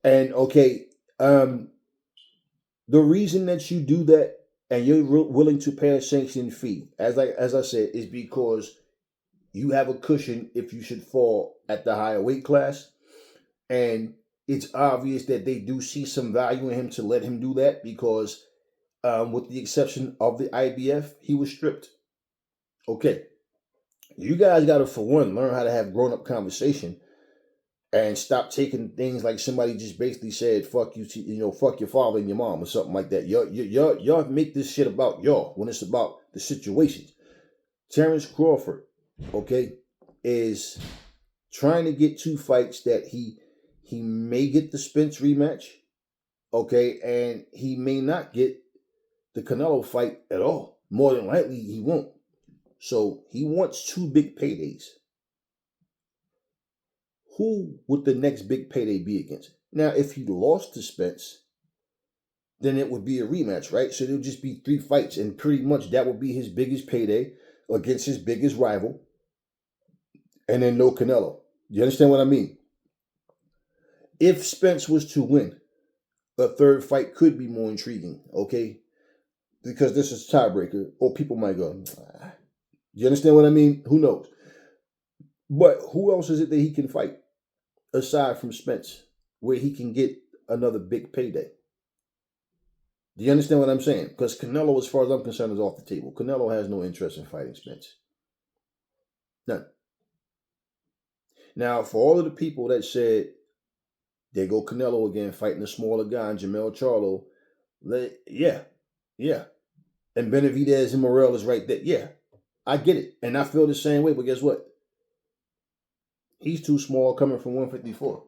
And, okay, the reason that you do that and you're willing to pay a sanctioning fee, as I said, is because you have a cushion if you should fall at the higher weight class. And it's obvious that they do see some value in him to let him do that because with the exception of the IBF, he was stripped. Okay. You guys got to, for one, learn how to have grown-up conversation and stop taking things like somebody just basically said, fuck you, fuck your father and your mom or something like that. Y'all make this shit about y'all when it's about the situations. Terrence Crawford, okay, is trying to get 2 fights that he may get the Spence rematch, okay, and he may not get the Canelo fight at all. More than likely, he won't. So he wants 2 big paydays. Who would the next big payday be against? Now, if he lost to Spence, then it would be a rematch, right? So it would just be 3 fights, and pretty much that would be his biggest payday against his biggest rival, and then no Canelo. You understand what I mean? If Spence was to win, a 3rd fight could be more intriguing, okay? Because this is a tiebreaker, or people might go, you understand what I mean? Who knows? But who else is it that he can fight aside from Spence where he can get another big payday? Do you understand what I'm saying? Because Canelo, as far as I'm concerned, is off the table. Canelo has no interest in fighting Spence. None. Now, for all of the people that said, there go Canelo again fighting the smaller guy, Jamel Charlo, yeah. And Benavidez and Morrell is right there. Yeah, I get it. And I feel the same way, but guess what? He's too small coming from 154.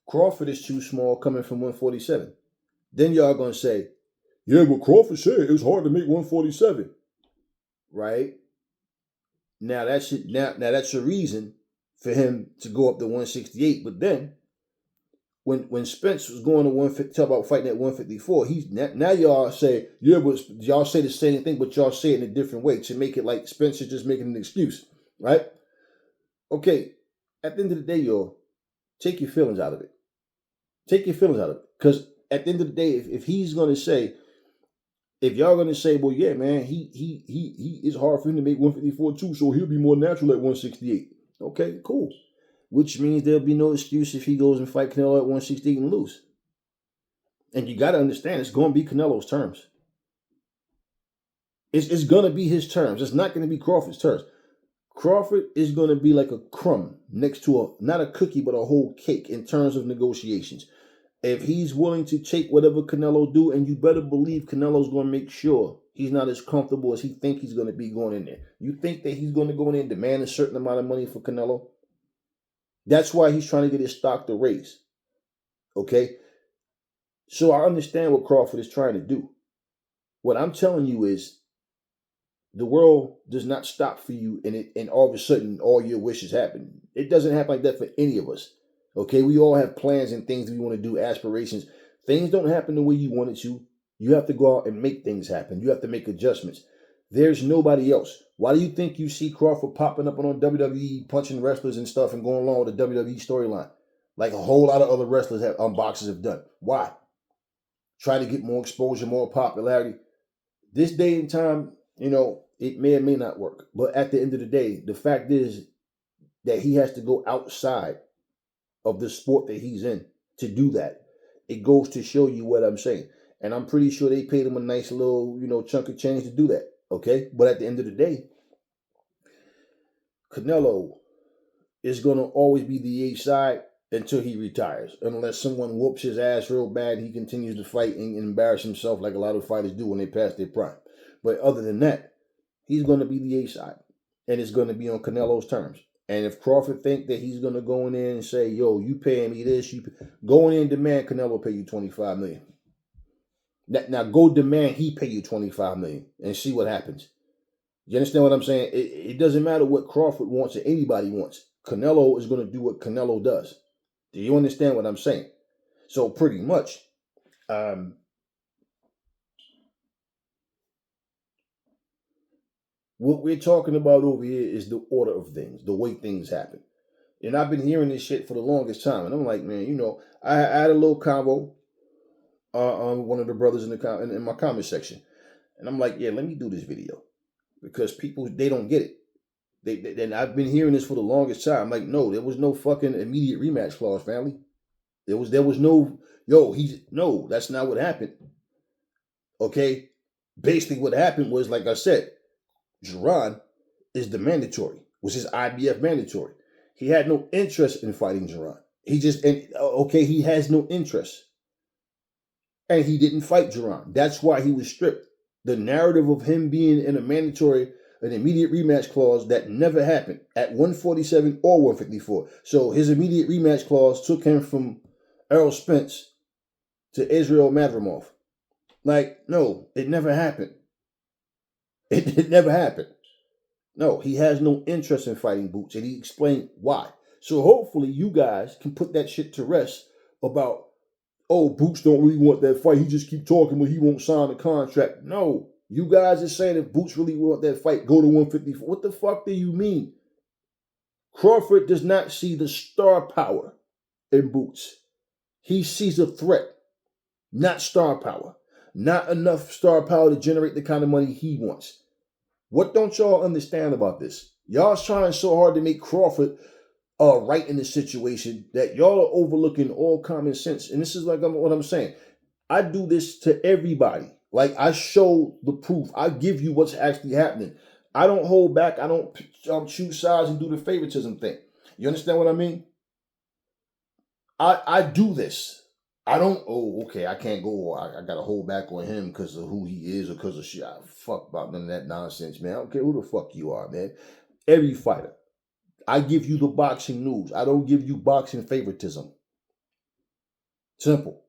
Crawford is too small coming from 147. Then y'all going to say, yeah, but Crawford said it's hard to make 147. Right? Now that's it. Now that's a reason for him to go up to 168. But then when Spence was going to 150, talk about fighting at 154, now y'all say, yeah, but y'all say the same thing, but y'all say it in a different way to make it like Spence is just making an excuse, right? Okay, at the end of the day, y'all, take your feelings out of it. Take your feelings out of it. Because at the end of the day, if he's going to say, if y'all going to say, well, yeah, man, he it's hard for him to make 154 too, so he'll be more natural at 168. Okay, cool. Which means there'll be no excuse if he goes and fight Canelo at 168 and lose. And you got to understand, it's going to be Canelo's terms. It's going to be his terms. It's not going to be Crawford's terms. Crawford is going to be like a crumb next to not a cookie, but a whole cake in terms of negotiations. If he's willing to take whatever Canelo do, and you better believe Canelo's going to make sure he's not as comfortable as he think he's going to be going in there. You think that he's going to go in there and demand a certain amount of money for Canelo? That's why he's trying to get his stock to raise. Okay? So I understand what Crawford is trying to do. What I'm telling you is the world does not stop for you and all of a sudden all your wishes happen. It doesn't happen like that for any of us. Okay, we all have plans and things we want to do, aspirations. Things don't happen the way you want it to. You have to go out and make things happen. You have to make adjustments. There's nobody else. Why do you think you see Crawford popping up on WWE, punching wrestlers and stuff and going along with the WWE storyline? Like a whole lot of other wrestlers boxers have done. Why? Try to get more exposure, more popularity. This day and time, it may or may not work. But at the end of the day, the fact is that he has to go outside of the sport that he's in to do that. It goes to show you what I'm saying. And I'm pretty sure they paid him a nice little, chunk of change to do that. Okay? But at the end of the day, Canelo is going to always be the A side until he retires. Unless someone whoops his ass real bad, he continues to fight and embarrass himself like a lot of fighters do when they pass their prime. But other than that, he's going to be the A side. And it's going to be on Canelo's terms. And if Crawford think that he's going to go in there and say, yo, you paying me this, go in there and demand Canelo pay you $25 million. Now go demand he pay you $25 million and see what happens. You understand what I'm saying? It doesn't matter what Crawford wants or anybody wants. Canelo is going to do what Canelo does. Do you understand what I'm saying? So pretty much, what we're talking about over here is the order of things, the way things happen. And I've been hearing this shit for the longest time. And I'm like, man, I had a little convo on one of the brothers in my comment section. And I'm like, yeah, let me do this video. Because people, they don't get it. And I've been hearing this for the longest time. I'm like, no, there was no fucking immediate rematch clause, family. There was no, no, that's not what happened. Okay? Basically what happened was, like I said, Duran is the mandatory, was his IBF mandatory. He had no interest in fighting Duran. He has no interest. And he didn't fight Duran. That's why he was stripped. The narrative of him being in a mandatory, an immediate rematch clause that never happened at 147 or 154. So his immediate rematch clause took him from Errol Spence to Israel Madrimov. Like, no, it never happened. It never happened. No, he has no interest in fighting Boots, and he explained why. So hopefully you guys can put that shit to rest about, oh, Boots don't really want that fight. He just keep talking, but he won't sign the contract. No, you guys are saying if Boots really want that fight, go to 154. What the fuck do you mean? Crawford does not see the star power in Boots. He sees a threat, not star power. Not enough star power to generate the kind of money he wants. What don't y'all understand about this? Y'all trying so hard to make Crawford right in the situation that y'all are overlooking all common sense. And this is like what I'm saying. I do this to everybody. Like, I show the proof. I give you what's actually happening. I don't hold back. I don't choose sides and do the favoritism thing. You understand what I mean? I do this. I don't, I can't go, I got to hold back on him because of who he is or because of shit. Fuck about none of that nonsense, man. I don't care who the fuck you are, man. Every fighter. I give you the boxing news. I don't give you boxing favoritism. Simple.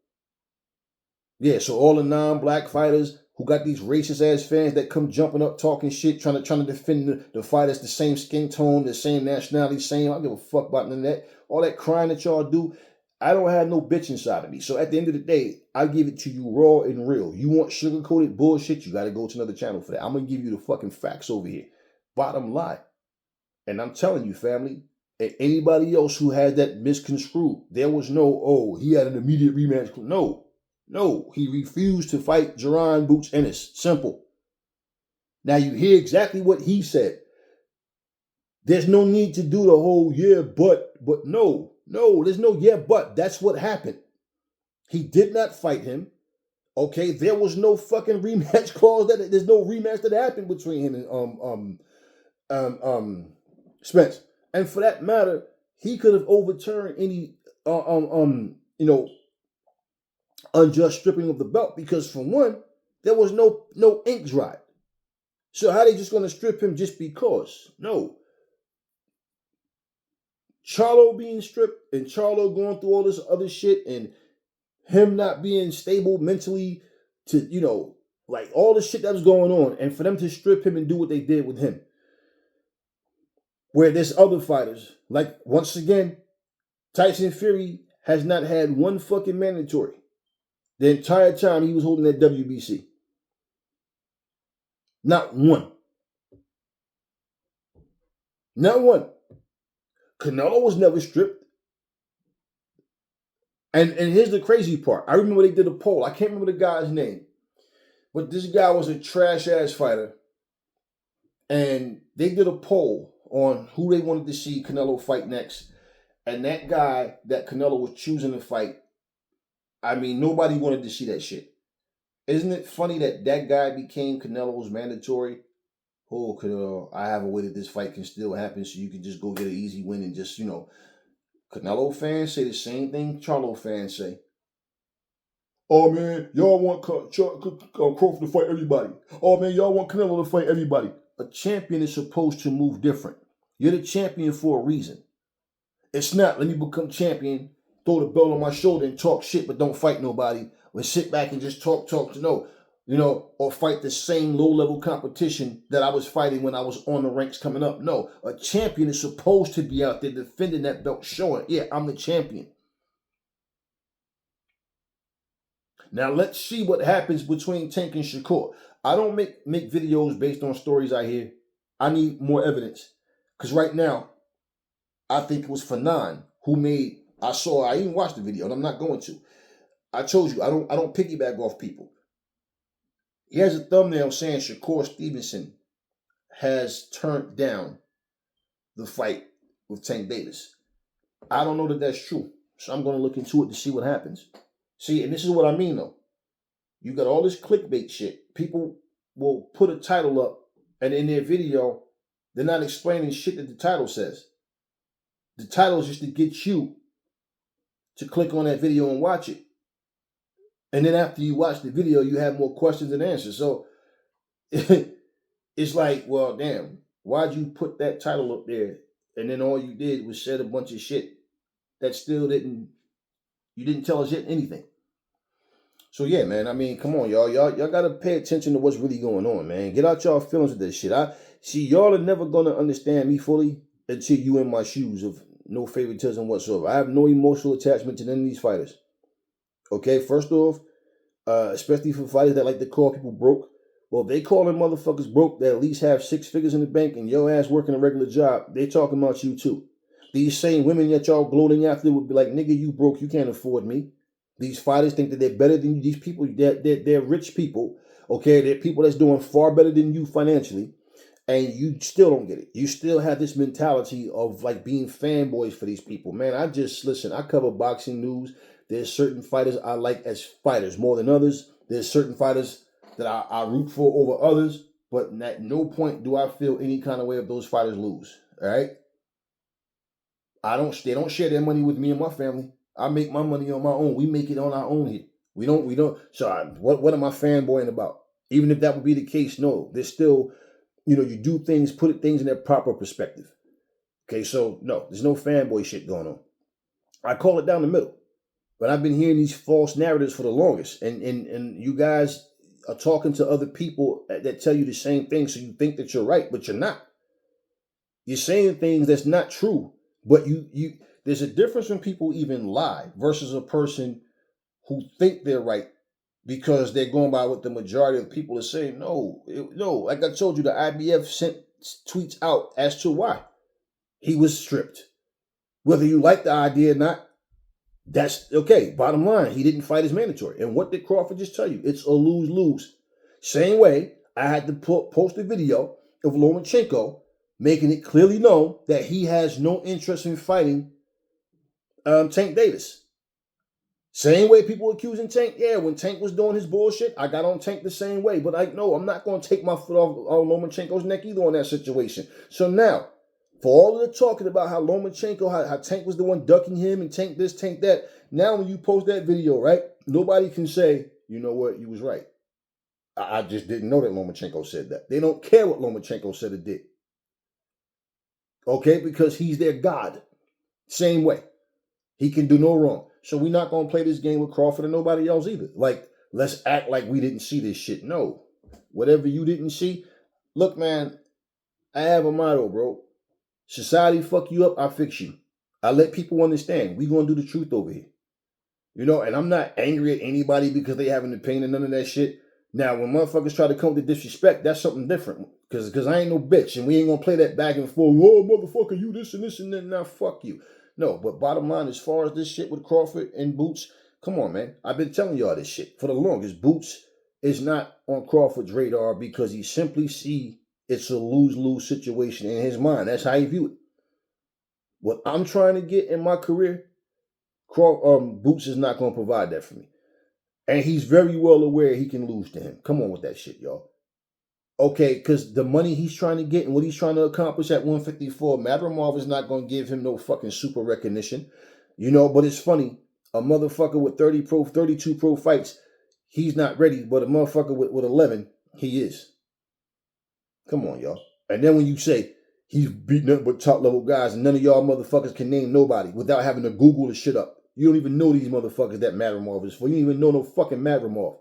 Yeah, so all the non-black fighters who got these racist-ass fans that come jumping up, talking shit, trying to defend the fighters, the same skin tone, the same nationality, I don't give a fuck about none of that. All that crying that y'all do, I don't have no bitch inside of me. So at the end of the day, I give it to you raw and real. You want sugar-coated bullshit, you got to go to another channel for that. I'm going to give you the fucking facts over here. Bottom line. And I'm telling you, family, and anybody else who had that misconstrued, there was no, he had an immediate rematch. No, he refused to fight Jaron Boots Ennis. Simple. Now you hear exactly what he said. There's no need to do the whole but no, there's no but. That's what happened. He did not fight him. Okay, there was no fucking rematch clause. There's no rematch that happened between him and Spence. And for that matter, he could have overturned any unjust stripping of the belt because, for one, there was no ink dried. So how they just going to strip him just because? No. Charlo being stripped and Charlo going through all this other shit and him not being stable mentally to, like all the shit that was going on, and for them to strip him and do what they did with him. Where there's other fighters, like once again, Tyson Fury has not had one fucking mandatory the entire time he was holding that WBC. Not one. Not one. Canelo was never stripped. And here's the crazy part. I remember they did a poll. I can't remember the guy's name. But this guy was a trash-ass fighter. And they did a poll on who they wanted to see Canelo fight next. And that guy that Canelo was choosing to fight, I mean, nobody wanted to see that shit. Isn't it funny that that guy became Canelo's mandatory? Oh, Canelo, I have a way that this fight can still happen so you can just go get an easy win and just, Canelo fans say the same thing Charlo fans say. Oh, man, y'all want Crawford to fight everybody. Oh, man, y'all want Canelo to fight everybody. A champion is supposed to move different. You're the champion for a reason. It's not, let me become champion, throw the belt on my shoulder and talk shit, but don't fight nobody. Or sit back and just talk. Or fight the same low-level competition that I was fighting when I was on the ranks coming up. No, a champion is supposed to be out there defending that belt, showing, yeah, I'm the champion. Now, let's see what happens between Tank and Shakur. I don't make videos based on stories I hear. I need more evidence. Because right now, I think it was Fanon who I even watched the video, and I'm not going to. I told you, I don't piggyback off people. He has a thumbnail saying Shakur Stevenson has turned down the fight with Tank Davis. I don't know that that's true. So I'm going to look into it to see what happens. See, and this is what I mean, though. You got all this clickbait shit. People will put a title up, and in their video, they're not explaining shit that the title says. The title is just to get you to click on that video and watch it. And then after you watch the video, you have more questions than answers. So it's like, well, damn, why'd you put that title up there? And then all you did was said a bunch of shit that still you didn't tell us yet anything. So yeah, man, I mean, come on, y'all gotta pay attention to what's really going on, man. Get out y'all feelings with this shit. I see y'all are never gonna understand me fully until you in my shoes of no favoritism whatsoever. I have no emotional attachment to none of these fighters. Okay, first off, especially for fighters that like to call people broke. Well, if they calling motherfuckers broke that at least have 6 figures in the bank and your ass working a regular job, they talking about you too. These same women that y'all gloating after would be like, nigga, you broke, you can't afford me. These fighters think that they're better than you. These people, they're rich people, okay? They're people that's doing far better than you financially, and you still don't get it. You still have this mentality of like being fanboys for these people. Man, I cover boxing news. There's certain fighters I like as fighters more than others. There's certain fighters that I root for over others, but at no point do I feel any kind of way if those fighters lose, all right? They don't share their money with me and my family. I make my money on my own. We make it on our own here. We don't. So what am I fanboying about? Even if that would be the case, no. There's still, you do things, put things in their proper perspective. Okay, so no, there's no fanboy shit going on. I call it down the middle. But I've been hearing these false narratives for the longest. And you guys are talking to other people that tell you the same thing, so you think that you're right, but you're not. You're saying things that's not true. But there's a difference when people even lie versus a person who think they're right because they're going by what the majority of people are saying. No, like I told you, the IBF sent tweets out as to why he was stripped. Whether you like the idea or not, that's okay. Bottom line, he didn't fight his mandatory. And what did Crawford just tell you? It's a lose-lose. Same way, I had to post a video of Lomachenko making it clearly known that he has no interest in fighting Tank Davis. Same way people accusing Tank. Yeah, when Tank was doing his bullshit, I got on Tank the same way. But I'm not going to take my foot off Lomachenko's neck either on that situation. So now, for all of the talking about how Lomachenko, how Tank was the one ducking him and Tank this, Tank that, now when you post that video, right, nobody can say, you know what, you was right. I just didn't know that Lomachenko said that. They don't care what Lomachenko said or did. Okay, because he's their God. Same way. He can do no wrong. So we're not going to play this game with Crawford and nobody else either. Like, let's act like we didn't see this shit. No. Whatever you didn't see. Look, man, I have a motto, bro. Society fuck you up, I fix you. I let people understand. We going to do the truth over here. You know, and I'm not angry at anybody because they have an opinion and none of that shit. Now, when motherfuckers try to come with disrespect, that's something different. Because I ain't no bitch, and we ain't going to play that back and forth. Oh, motherfucker, you this and that. Now, fuck you. No, but bottom line, as far as this shit with Crawford and Boots, come on, man. I've been telling y'all this shit for the longest. Boots is not on Crawford's radar because he simply see it's a lose-lose situation in his mind. That's how he view it. What I'm trying to get in my career, Boots is not going to provide that for me. And he's very well aware he can lose to him. Come on with that shit, y'all. Okay, because the money he's trying to get and what he's trying to accomplish at 154, Madrimov is not going to give him no fucking super recognition. You know, but it's funny. A motherfucker with 32 pro fights, he's not ready. But a motherfucker with 11, he is. Come on, y'all. And then when you say he's beating up with top level guys and none of y'all motherfuckers can name nobody without having to Google the shit up. You don't even know these motherfuckers that Madrimov is for. You don't even know no fucking Madrimov.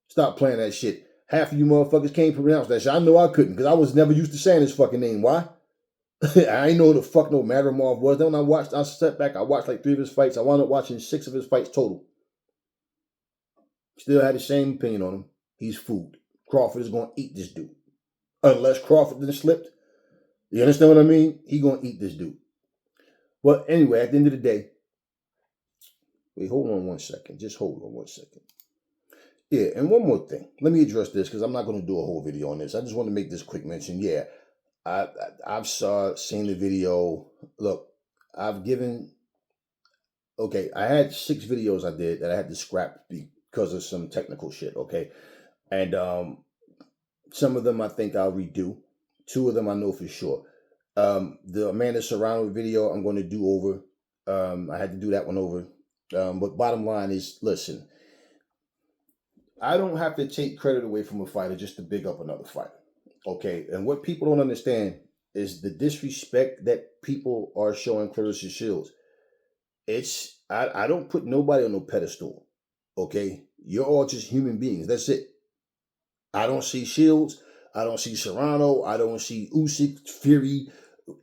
Stop playing that shit. Half of you motherfuckers can't pronounce that shit. I know I couldn't because I was never used to saying his fucking name. Why? I ain't know who the fuck no Madrimov was. Then when I stepped back, I watched like 3 of his fights. I wound up watching 6 of his fights total. Still had the same opinion on him. He's food. Crawford is going to eat this dude. Unless Crawford then slipped. You understand what I mean? He going to eat this dude. But anyway, at the end of the day, wait, hold on one second. Just hold on one second. Yeah, and one more thing. Let me address this because I'm not going to do a whole video on this. I just want to make this quick mention. Yeah, I've seen the video. Look, okay, I had 6 videos I did that I had to scrap because of some technical shit, okay? And some of them I think I'll redo. 2 of them I know for sure. The Amanda Serrano video I'm going to do over. I had to do that one over. But bottom line is, listen, I don't have to take credit away from a fighter just to big up another fighter. Okay, and what people don't understand is the disrespect that people are showing Clarissa Shields. I don't put nobody on no pedestal. Okay, you're all just human beings. That's it. I don't see Shields. I don't see Serrano. I don't see Usyk, Fury,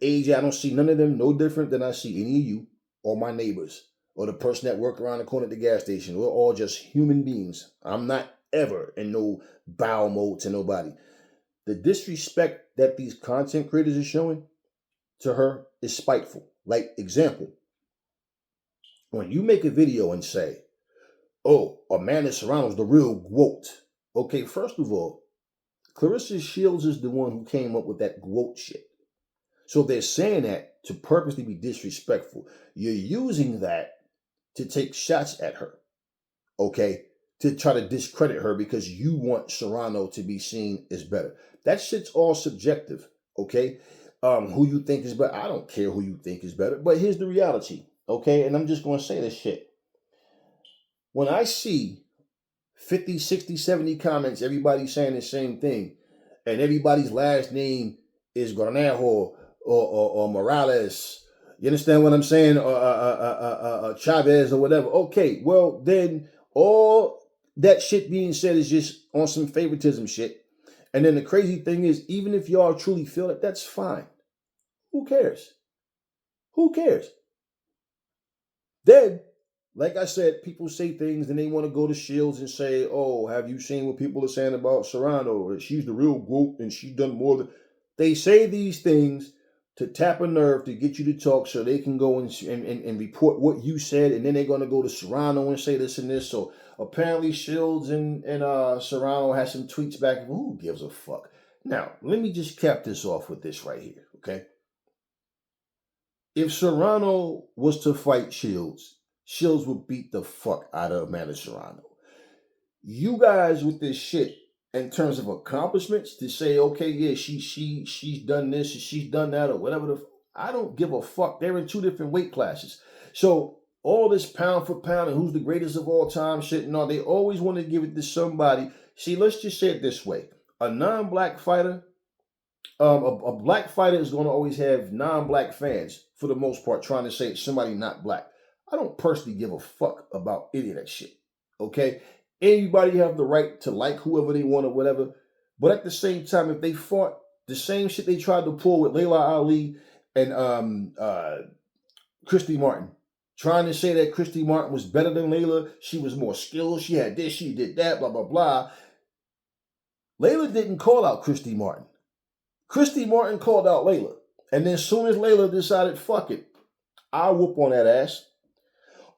AJ. I don't see none of them no different than I see any of you or my neighbors or the person that work around the corner at the gas station. We're all just human beings. I'm not ever in no bow mode to nobody. The disrespect that these content creators are showing to her is spiteful. Like, example, when you make a video and say, oh, Amanda Serrano's the real GWOAT. Okay, first of all, Clarissa Shields is the one who came up with that GWOAT shit. So they're saying that to purposely be disrespectful. You're using that to take shots at her, okay? To try to discredit her because you want Serrano to be seen as better. That shit's all subjective, okay? Who you think is better, I don't care who you think is better, but here's the reality, okay? And I'm just going to say this shit. When I see 50, 60, 70 comments, everybody saying the same thing, and everybody's last name is Garnejo or Morales, you understand what I'm saying? Chavez or whatever. Okay, well, then all that shit being said is just on some favoritism shit. And then the crazy thing is, even if y'all truly feel it, that's fine. Who cares? Who cares? Then, like I said, people say things and they want to go to Shields and say, oh, have you seen what people are saying about Serrano? She's the real GOAT and she's done more than... They say these things to tap a nerve to get you to talk so they can go and report what you said, and then they're going to go to Serrano and say this and this. So apparently Shields and Serrano has some tweets back. Who gives a fuck? Now, let me just cap this off with this right here, okay? If Serrano was to fight Shields, Shields would beat the fuck out of Amanda Serrano. You guys with this shit, in terms of accomplishments, to say, okay, yeah, she's done this, she's done that, or whatever I don't give a fuck. They're in 2 different weight classes. So all this pound for pound and who's the greatest of all time shit and all, they always want to give it to somebody. See, let's just say it this way. A non-black fighter, a black fighter is going to always have non-black fans, for the most part, trying to say it's somebody not black. I don't personally give a fuck about any of that shit. Okay? Everybody have the right to like whoever they want or whatever. But at the same time, if they fought the same shit they tried to pull with Layla Ali and Christy Martin, trying to say that Christy Martin was better than Layla, she was more skilled, she had this, she did that, blah, blah, blah. Layla didn't call out Christy Martin. Christy Martin called out Layla. And then as soon as Layla decided, fuck it, I'll whoop on that ass.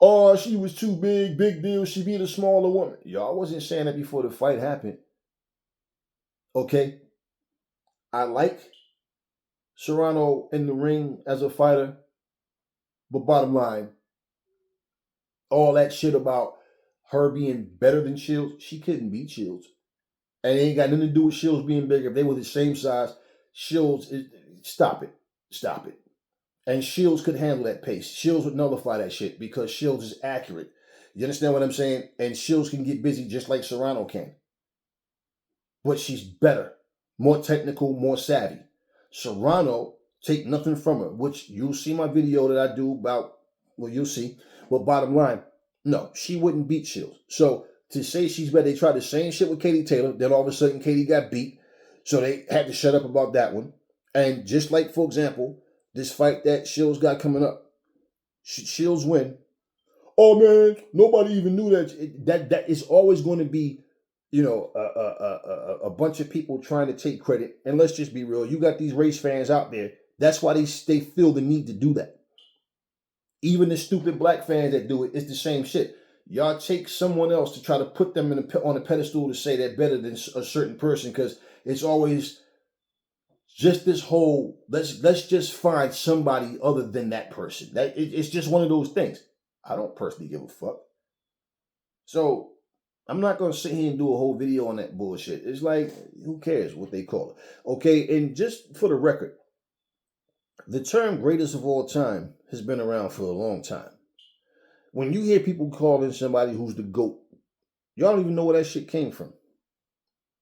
Oh, she was too big deal, she beat a smaller woman. Y'all wasn't saying that before the fight happened. Okay? I like Serrano in the ring as a fighter, but bottom line, all that shit about her being better than Shields, she couldn't beat Shields. And it ain't got nothing to do with Shields being bigger. If they were the same size, Shields, stop it. Stop it. And Shields could handle that pace. Shields would nullify that shit because Shields is accurate. You understand what I'm saying? And Shields can get busy just like Serrano can. But she's better, more technical, more savvy. Serrano, take nothing from her, which you'll see my video that I do about, well, you'll see. But bottom line, no, she wouldn't beat Shields. So to say she's better, they tried the same shit with Katie Taylor. Then all of a sudden, Katie got beat. So they had to shut up about that one. And just like, for example, this fight that Shields got coming up, Shields win. Oh man, nobody even knew that. That is always going to be, you know, a bunch of people trying to take credit. And let's just be real, you got these race fans out there. That's why they feel the need to do that. Even the stupid black fans that do it, it's the same shit. Y'all take someone else to try to put them on a pedestal to say they're better than a certain person, because it's always just this whole let's just find somebody other than that person. It's just one of those things. I don't personally give a fuck. So I'm not going to sit here and do a whole video on that bullshit. It's like, who cares what they call it? Okay, and just for the record, the term greatest of all time has been around for a long time. When you hear people calling somebody who's the GOAT, y'all don't even know where that shit came from.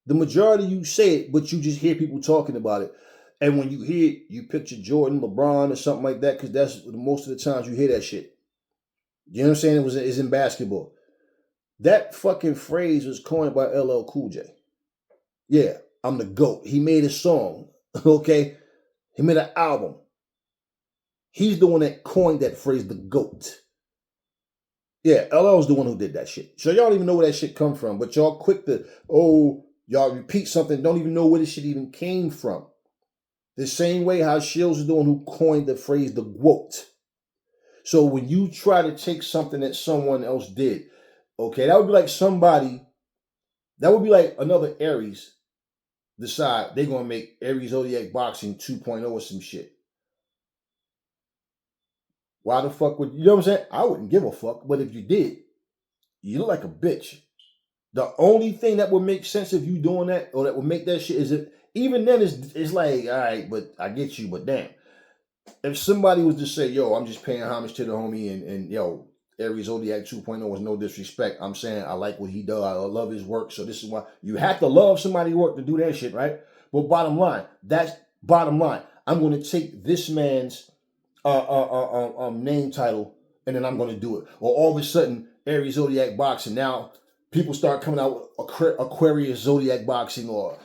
The majority of you say it, but you just hear people talking about it. And when you hear it, you picture Jordan, LeBron, or something like that, because that's most of the times you hear that shit. You know what I'm saying? It's in basketball. That fucking phrase was coined by LL Cool J. Yeah, I'm the GOAT. He made a song, okay? He made an album. He's the one that coined that phrase, the GOAT. Yeah, LL's the one who did that shit. So y'all don't even know where that shit come from, but y'all quick to, y'all repeat something, don't even know where this shit even came from. The same way how Shields is the one who coined the phrase, the GOAT. So when you try to take something that someone else did, okay, that would be like another Aries decide they're going to make Aries Zodiac Boxing 2.0 or some shit. Why the fuck would, you know what I'm saying? I wouldn't give a fuck, but if you did, you look like a bitch. The only thing that would make sense if you doing that, or that would make that shit, is if, even then it's like, all right, but I get you, but damn. If somebody was to say, yo, I'm just paying homage to the homie, and yo, Aries Zodiac 2.0 is no disrespect. I'm saying I like what he does. I love his work. So this is why you have to love somebody's work to do that shit, right? But bottom line. I'm going to take this man's name title, and then I'm going to do it. Or all of a sudden, Aries Zodiac Boxing. Now people start coming out with Aquarius Zodiac Boxing, or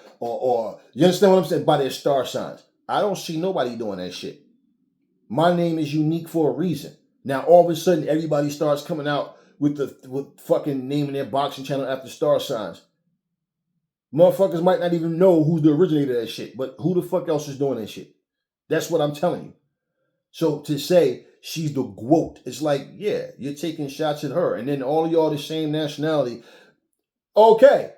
you understand what I'm saying? By their star signs. I don't see nobody doing that shit. My name is unique for a reason. Now all of a sudden everybody starts coming out with fucking naming their boxing channel after star signs. Motherfuckers might not even know who's the originator of that shit, but who the fuck else is doing that shit? That's what I'm telling you. So to say she's the GOAT, it's like, yeah, you're taking shots at her, and then all of y'all the same nationality. Okay.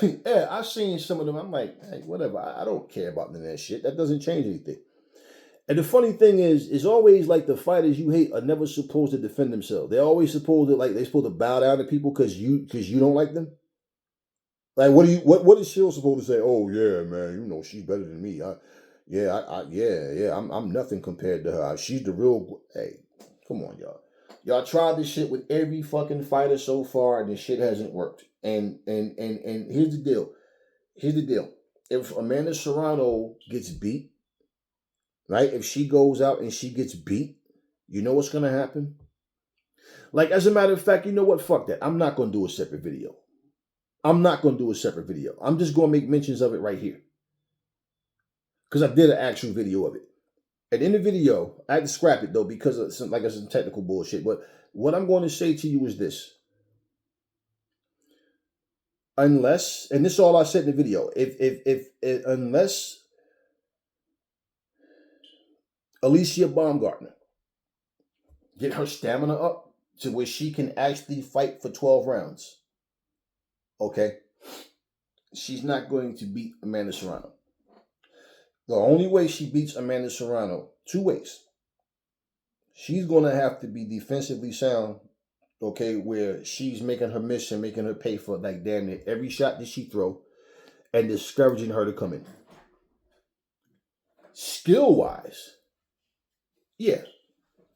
Yeah, I've seen some of them. I'm like, hey, whatever. I don't care about none of that shit. That doesn't change anything. And the funny thing is, it's always like the fighters you hate are never supposed to defend themselves. They're always supposed to bow down to people because you don't like them. Like, what is Shield supposed to say? Oh yeah, man, you know she's better than me. I'm nothing compared to her. She's the real. Hey, come on, y'all. Y'all tried this shit with every fucking fighter so far, and this shit hasn't worked. And here's the deal. If Amanda Serrano gets beat, right? If she goes out and she gets beat, you know what's going to happen? Like, as a matter of fact, you know what? Fuck that. I'm not going to do a separate video. I'm not going to do a separate video. I'm just going to make mentions of it right here. Because I did an actual video of it. And in the video, I had to scrap it, though, because of some, like I said, technical bullshit. But what I'm going to say to you is this. Unless, and this is all I said in the video, unless Alicia Baumgartner get her stamina up to where she can actually fight for 12 rounds, okay, she's not going to beat Amanda Serrano. The only way she beats Amanda Serrano, two ways. She's going to have to be defensively sound, okay, where she's making her miss and making her pay for, like, damn near every shot that she throw and discouraging her to come in. Skill-wise, yeah,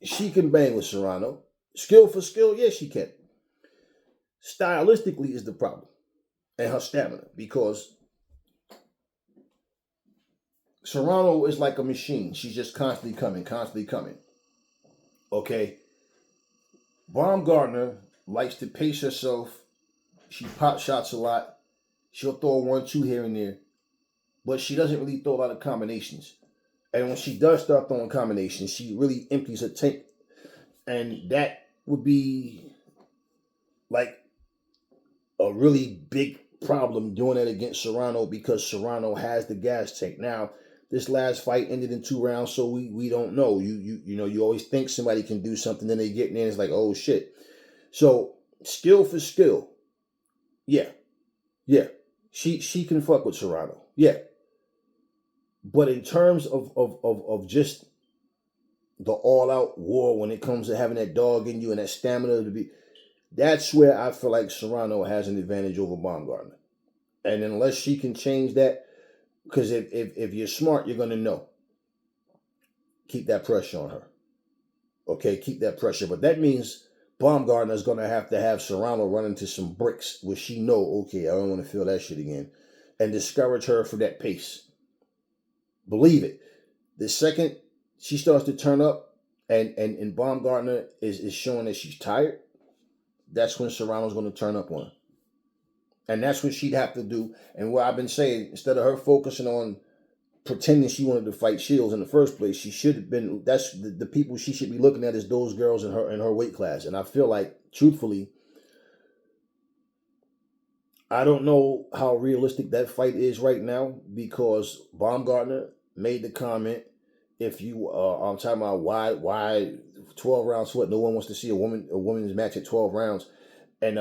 she can bang with Serrano. Skill for skill, yes, she can. Stylistically is the problem. And her stamina, because Serrano is like a machine. She's just constantly coming. Okay? Baumgartner likes to pace herself. She pop shots a lot. She'll throw 1-2 here and there. But she doesn't really throw a lot of combinations. And when she does start throwing combinations, she really empties her tank. And that would be like a really big problem doing that against Serrano, because Serrano has the gas tank. Now, this last fight ended in 2 rounds, so we don't know. You know, you always think somebody can do something, then they get in there and it's like, oh shit. So skill for skill, yeah. She can fuck with Serrano, yeah. But in terms of just the all-out war when it comes to having that dog in you and that stamina to be, that's where I feel like Serrano has an advantage over Baumgartner. And unless she can change that, because if you're smart, you're going to know. Keep that pressure on her. Okay, keep that pressure. But that means Baumgartner is going to have Serrano run into some bricks where she know, okay, I don't want to feel that shit again. And discourage her for that pace. Believe it. The second she starts to turn up and Baumgartner is showing that she's tired, that's when Serrano's going to turn up on her. And that's what she'd have to do. And what I've been saying, instead of her focusing on pretending she wanted to fight Shields in the first place, she should have been, that's the people she should be looking at is those girls in her weight class. And I feel like, truthfully, I don't know how realistic that fight is right now, because Baumgartner made the comment, if you I'm talking about why 12 rounds, what, no one wants to see a woman's match at 12 rounds. And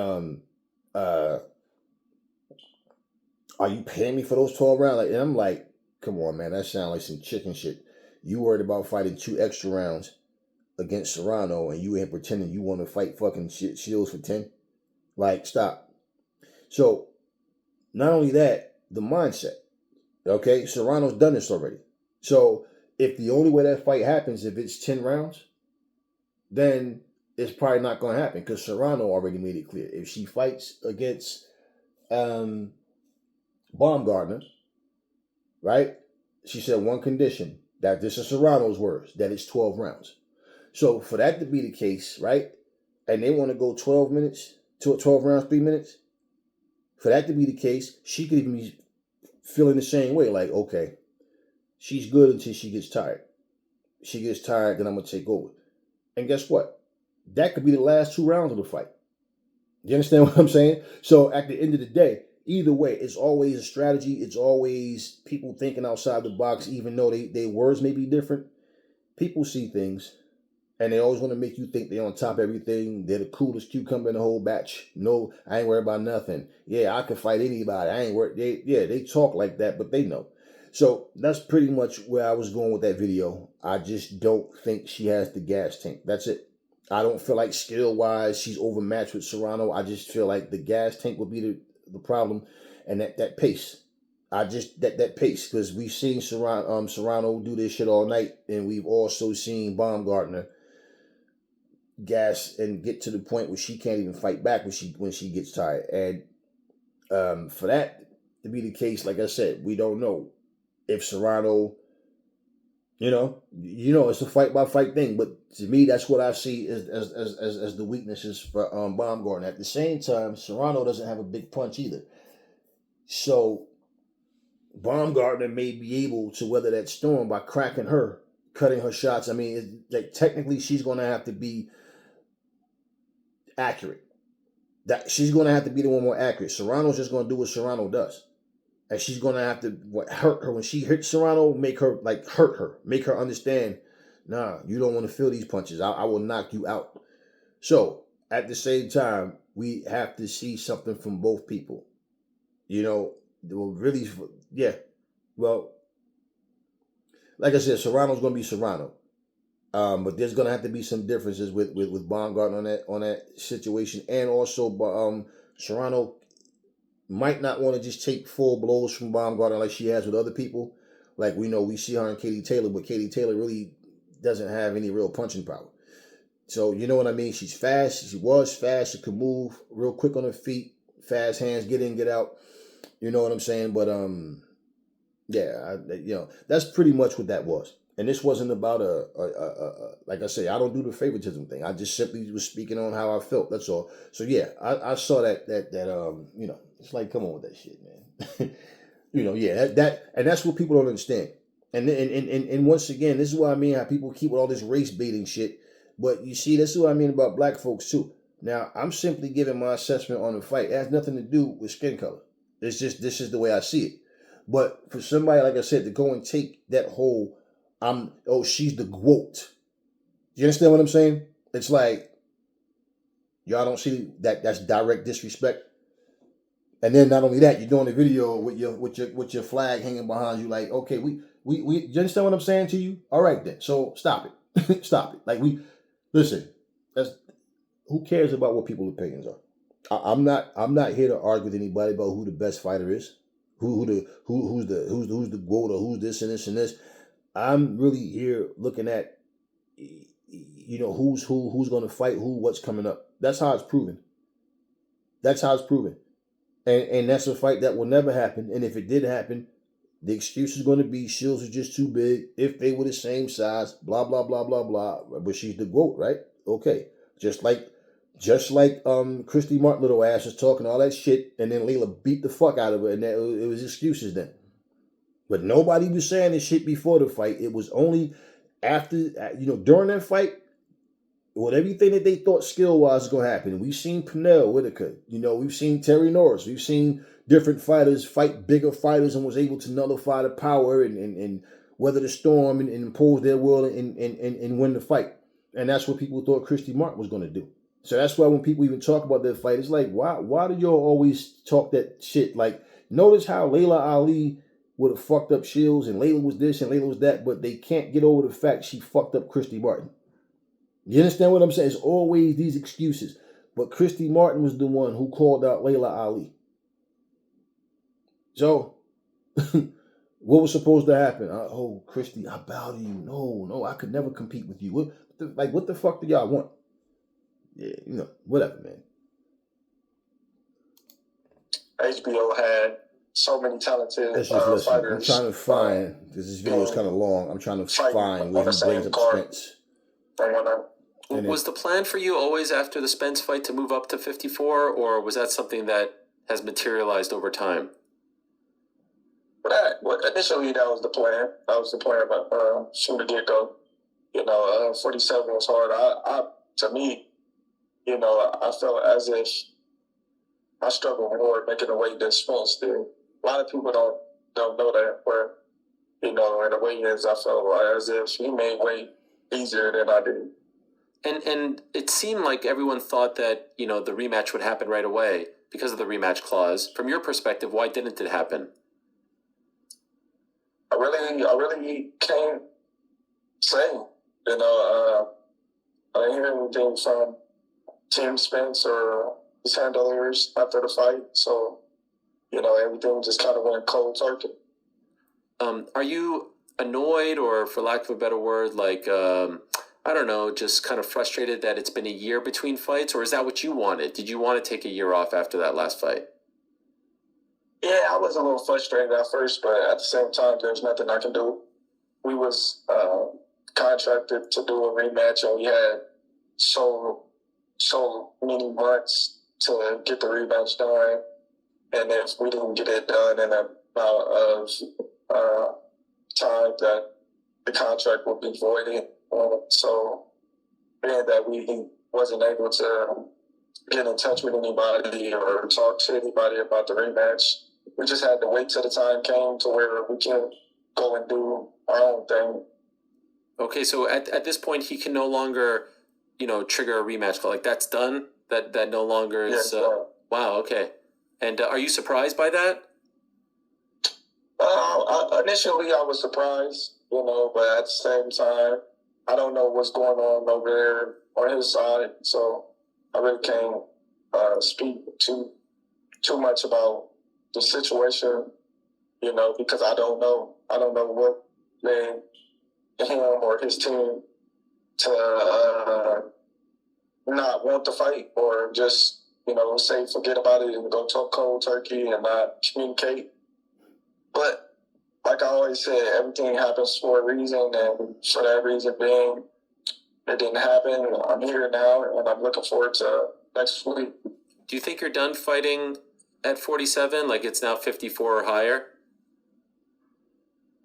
are you paying me for those 12 rounds? Like, and I'm like, come on, man, that sounds like some chicken shit. You worried about fighting 2 extra rounds against Serrano, and you ain't pretending you want to fight fucking Shields for 10? Like, stop. So, not only that, the mindset. Okay, Serrano's done this already. So, if the only way that fight happens, if it's 10 rounds, then it's probably not going to happen, because Serrano already made it clear. If she fights against Baumgartner, right? She said one condition, that this is Serrano's words, that it's 12 rounds. So for that to be the case, right? And they want to go 12 minutes, 12 rounds, 3 minutes. For that to be the case, she could even be feeling the same way. Like, okay, she's good until she gets tired. She gets tired, then I'm going to take over. And guess what? That could be the last 2 rounds of the fight. You understand what I'm saying? So at the end of the day, either way, it's always a strategy. It's always people thinking outside the box, even though their words may be different. People see things, and they always want to make you think they're on top of everything. They're the coolest cucumber in the whole batch. No, I ain't worried about nothing. Yeah, I can fight anybody. I ain't worried. They talk like that, but they know. So that's pretty much where I was going with that video. I just don't think she has the gas tank. That's it. I don't feel like skill-wise she's overmatched with Serrano. I just feel like the gas tank would be the problem, and that pace. That pace, because we've seen Serrano do this shit all night, and we've also seen Baumgartner gas and get to the point where she can't even fight back when she gets tired. And for that to be the case, like I said, we don't know if Serrano It's a fight by fight thing. But to me, that's what I see as the weaknesses for Baumgartner. At the same time, Serrano doesn't have a big punch either. So Baumgartner may be able to weather that storm by cracking her, cutting her shots. I mean, technically, she's going to have to be accurate. That she's going to have to be the one more accurate. Serrano's just going to do what Serrano does, and she's going to have to hurt her when she hits Serrano. Make her hurt her, make her understand. Nah, you don't want to feel these punches. I will knock you out. So at the same time, we have to see something from both people. Really, yeah. Well, like I said, Serrano's going to be Serrano. But there's gonna have to be some differences with Baumgartner on that situation, and also Serrano might not want to just take full blows from Baumgartner like she has with other people. Like we see her and Katie Taylor, but Katie Taylor really doesn't have any real punching power. So you know what I mean? She's fast. She was fast. She could move real quick on her feet. Fast hands, get in, get out. You know what I'm saying? But that's pretty much what that was. And this wasn't about like I say, I don't do the favoritism thing. I just simply was speaking on how I felt. That's all. So yeah, I saw that it's like, come on with that shit, man. And that's what people don't understand. And once again, this is what I mean, how people keep with all this race baiting shit. But you see, this is what I mean about black folks too. Now, I'm simply giving my assessment on the fight. It has nothing to do with skin color. It's just, this is the way I see it. But for somebody, like I said, to go and take that whole, she's the GOAT. You understand what I'm saying? It's like, y'all don't see that's direct disrespect. And then not only that, you're doing a video with your flag hanging behind you, like, okay, you understand what I'm saying to you? All right then. So stop it. Stop it. Like listen, who cares about what people's opinions are? I'm not here to argue with anybody about who the best fighter is, who's the GOAT, or who's this and this and this. I'm really here looking at, who's going to fight who, what's coming up. That's how it's proven. And that's a fight that will never happen. And if it did happen, the excuse is going to be Shields is just too big. If they were the same size, blah, blah, blah, blah, blah. But she's the GOAT, right? Okay. Just like Christy Martin little ass was talking all that shit, and then Layla beat the fuck out of her, and it was excuses then. But nobody was saying this shit before the fight. It was only after, during that fight, with everything that they thought skill-wise was going to happen. We've seen Pernell Whitaker. We've seen Terry Norris. We've seen different fighters fight bigger fighters and was able to nullify the power and weather the storm and impose their will and win the fight. And that's what people thought Christy Martin was going to do. So that's why when people even talk about that fight, it's like, why do y'all always talk that shit? Like, notice how Layla Ali would have fucked up Shields, and Layla was this and Layla was that, but they can't get over the fact she fucked up Christy Martin. You understand what I'm saying? It's always these excuses. But Christy Martin was the one who called out Layla Ali. So, what was supposed to happen? Christy, I bow to you. No, I could never compete with you. What the fuck do y'all want? Yeah, whatever, man.
HBO had so many talented
Let's just listen.
fighters.
I'm trying to find, because this video is kind of long, I'm trying to find where he brings up Spence.
Was the plan for you always after the Spence fight to move up to 54, or was that something that has materialized over time?
Initially, that was the plan. That was the plan from the get-go. 47 was hard. To me, I felt as if I struggled more making the weight than Spence did. A lot of people don't know that, where, in the weigh-ins, I felt as if he made weight easier than I did.
And it seemed like everyone thought that, the rematch would happen right away because of the rematch clause. From your perspective, why didn't it happen?
I really can't say. I didn't hear anything from Team Spence or his handlers after the fight. So, everything just kind of went cold turkey.
Are you annoyed, or for lack of a better word, I don't know, just kind of frustrated that it's been a year between fights, or is that what you wanted? Did you want to take a year off after that last fight?
Yeah, I was a little frustrated at first, but at the same time, there's nothing I can do. we was contracted to do a rematch, and we had so many months to get the rematch done, and if we didn't get it done in a amount of time, that the contract would be voided. So being that we wasn't able to get in touch with anybody or talk to anybody about the rematch, we just had to wait till the time came to where we can go and do our own thing.
Okay, so at this point, he can no longer, trigger a rematch call. Like, that's done? That no longer is... wow, okay. And are you surprised by that?
Initially, I was surprised, but at the same time, I don't know what's going on over there on his side, so I really can't speak too much about the situation, because I don't know. I don't know what led him or his team to not want to fight, or just, say forget about it and go talk cold turkey and not communicate. But like I always said, everything happens for a reason, and for that reason being, it didn't happen. I'm here now, and I'm looking forward to next week.
Do you think you're done fighting at 47? Like, it's now 54 or higher?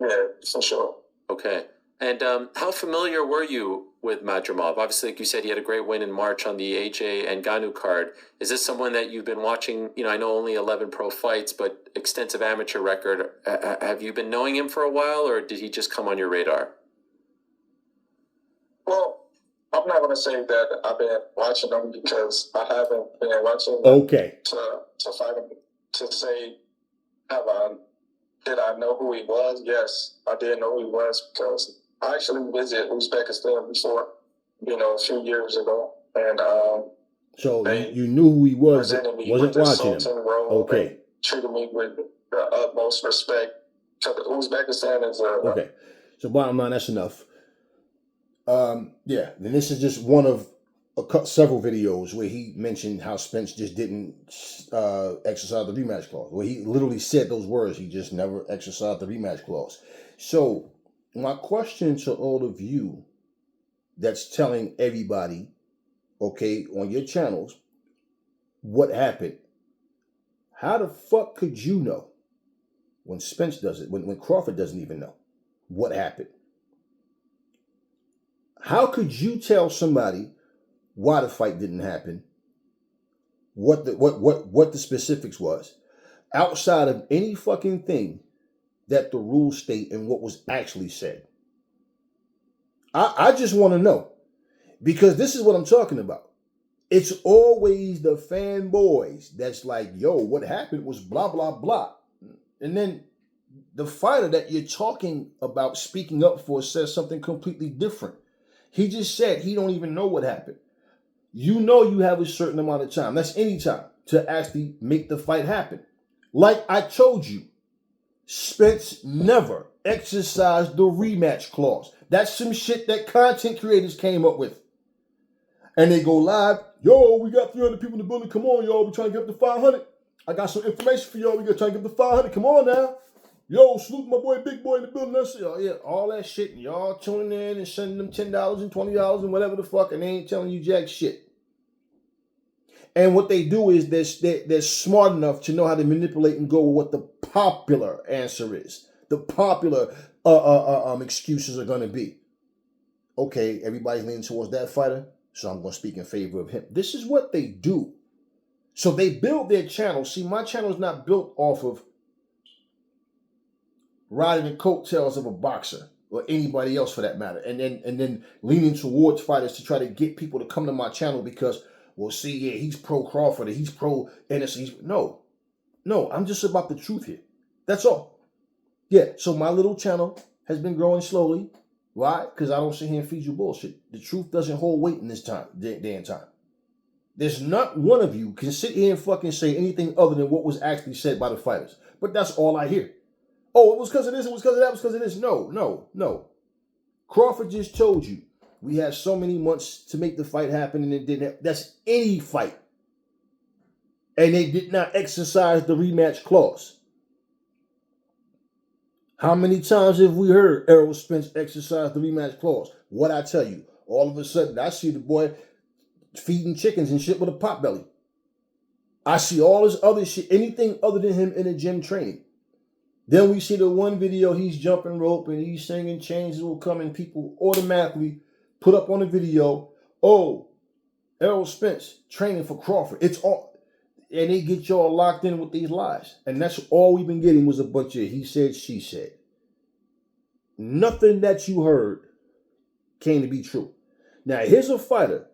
Yeah, for sure.
Okay. And how familiar were you with Madrimov? Obviously, like you said, he had a great win in March on the AJ and Ngannou card. Is this someone that you've been watching? I know only 11 pro fights, but extensive amateur record. Have you been knowing him for a while, or did he just come on your radar?
Well, I'm not going to say that I've been watching him, because I haven't been watching him to fight him. To say, did I know who he was? Yes, I did know who he was, because I actually visited Uzbekistan before, a few years ago. And
so you knew who he was,
but
wasn't watching him. Okay.
Treated me with the utmost respect. Because Uzbekistan is a...
Okay. So bottom line, that's enough. Yeah, and this is just one of several videos where he mentioned how Spence just didn't exercise the rematch clause. Where he literally said those words, he just never exercised the rematch clause. So my question to all of you that's telling everybody, okay, on your channels, what happened? How the fuck could you know when Spence does it, when Crawford doesn't even know what happened? How could you tell somebody why the fight didn't happen, what the specifics was, outside of any fucking thing that the rules state and what was actually said? I just want to know, because this is what I'm talking about. It's always the fanboys that's like, yo, what happened was blah, blah, blah. And then the fighter that you're talking about speaking up for says something completely different. He just said he don't even know what happened. You have a certain amount of time, that's any time, to actually make the fight happen. Like I told you, Spence never exercised the rematch clause. That's some shit that content creators came up with. And they go live, yo, we got 300 people in the building, come on, y'all, we're trying to get up to 500. I got some information for y'all, we got to try to get up to 500, come on now. Yo, salute my boy, big boy in the building. That's all that shit. And y'all tuning in and sending them $10 and $20 and whatever the fuck, and they ain't telling you jack shit. And what they do is they're smart enough to know how to manipulate and go with what the popular answer is. The popular excuses are going to be. Okay, everybody's leaning towards that fighter, so I'm going to speak in favor of him. This is what they do. So they build their channel. See, my channel is not built off of riding the coattails of a boxer or anybody else for that matter, and then leaning towards fighters to try to get people to come to my channel because, well, see, yeah, he's pro Crawford or he's pro NS. No, I'm just about the truth here. That's all. Yeah, so my little channel has been growing slowly. Why? Because I don't sit here and feed you bullshit. The truth doesn't hold weight in this day and time. There's not one of you can sit here and fucking say anything other than what was actually said by the fighters. But that's all I hear. Oh, it was because of this, it was because of that, it was because of this. No. Crawford just told you we had so many months to make the fight happen and it didn't happen. That's any fight. And they did not exercise the rematch clause. How many times have we heard Errol Spence exercise the rematch clause? What I tell you, all of a sudden I see the boy feeding chickens and shit with a pot belly. I see all this other shit, anything other than him in the gym training. Then we see the one video, he's jumping rope and he's singing changes will come, and people automatically put up on the video, oh, Errol Spence training for Crawford. It's all, and they get y'all locked in with these lies. And that's all we've been getting was a bunch of he said, she said. Nothing that you heard came to be true. Now, here's a fighter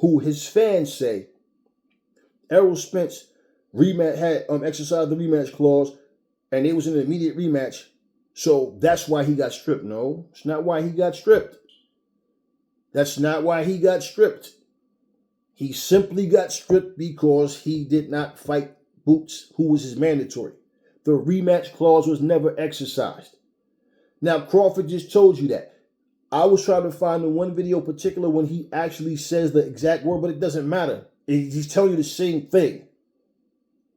who his fans say Errol Spence rematch had exercised the rematch clause, and it was an immediate rematch, so that's why he got stripped. No, it's not why he got stripped. That's not why he got stripped. He simply got stripped because he did not fight Boots, who was his mandatory. The rematch clause was never exercised. Now, Crawford just told you that. I was trying to find the one video in particular when he actually says the exact word, but it doesn't matter. He's telling you the same thing.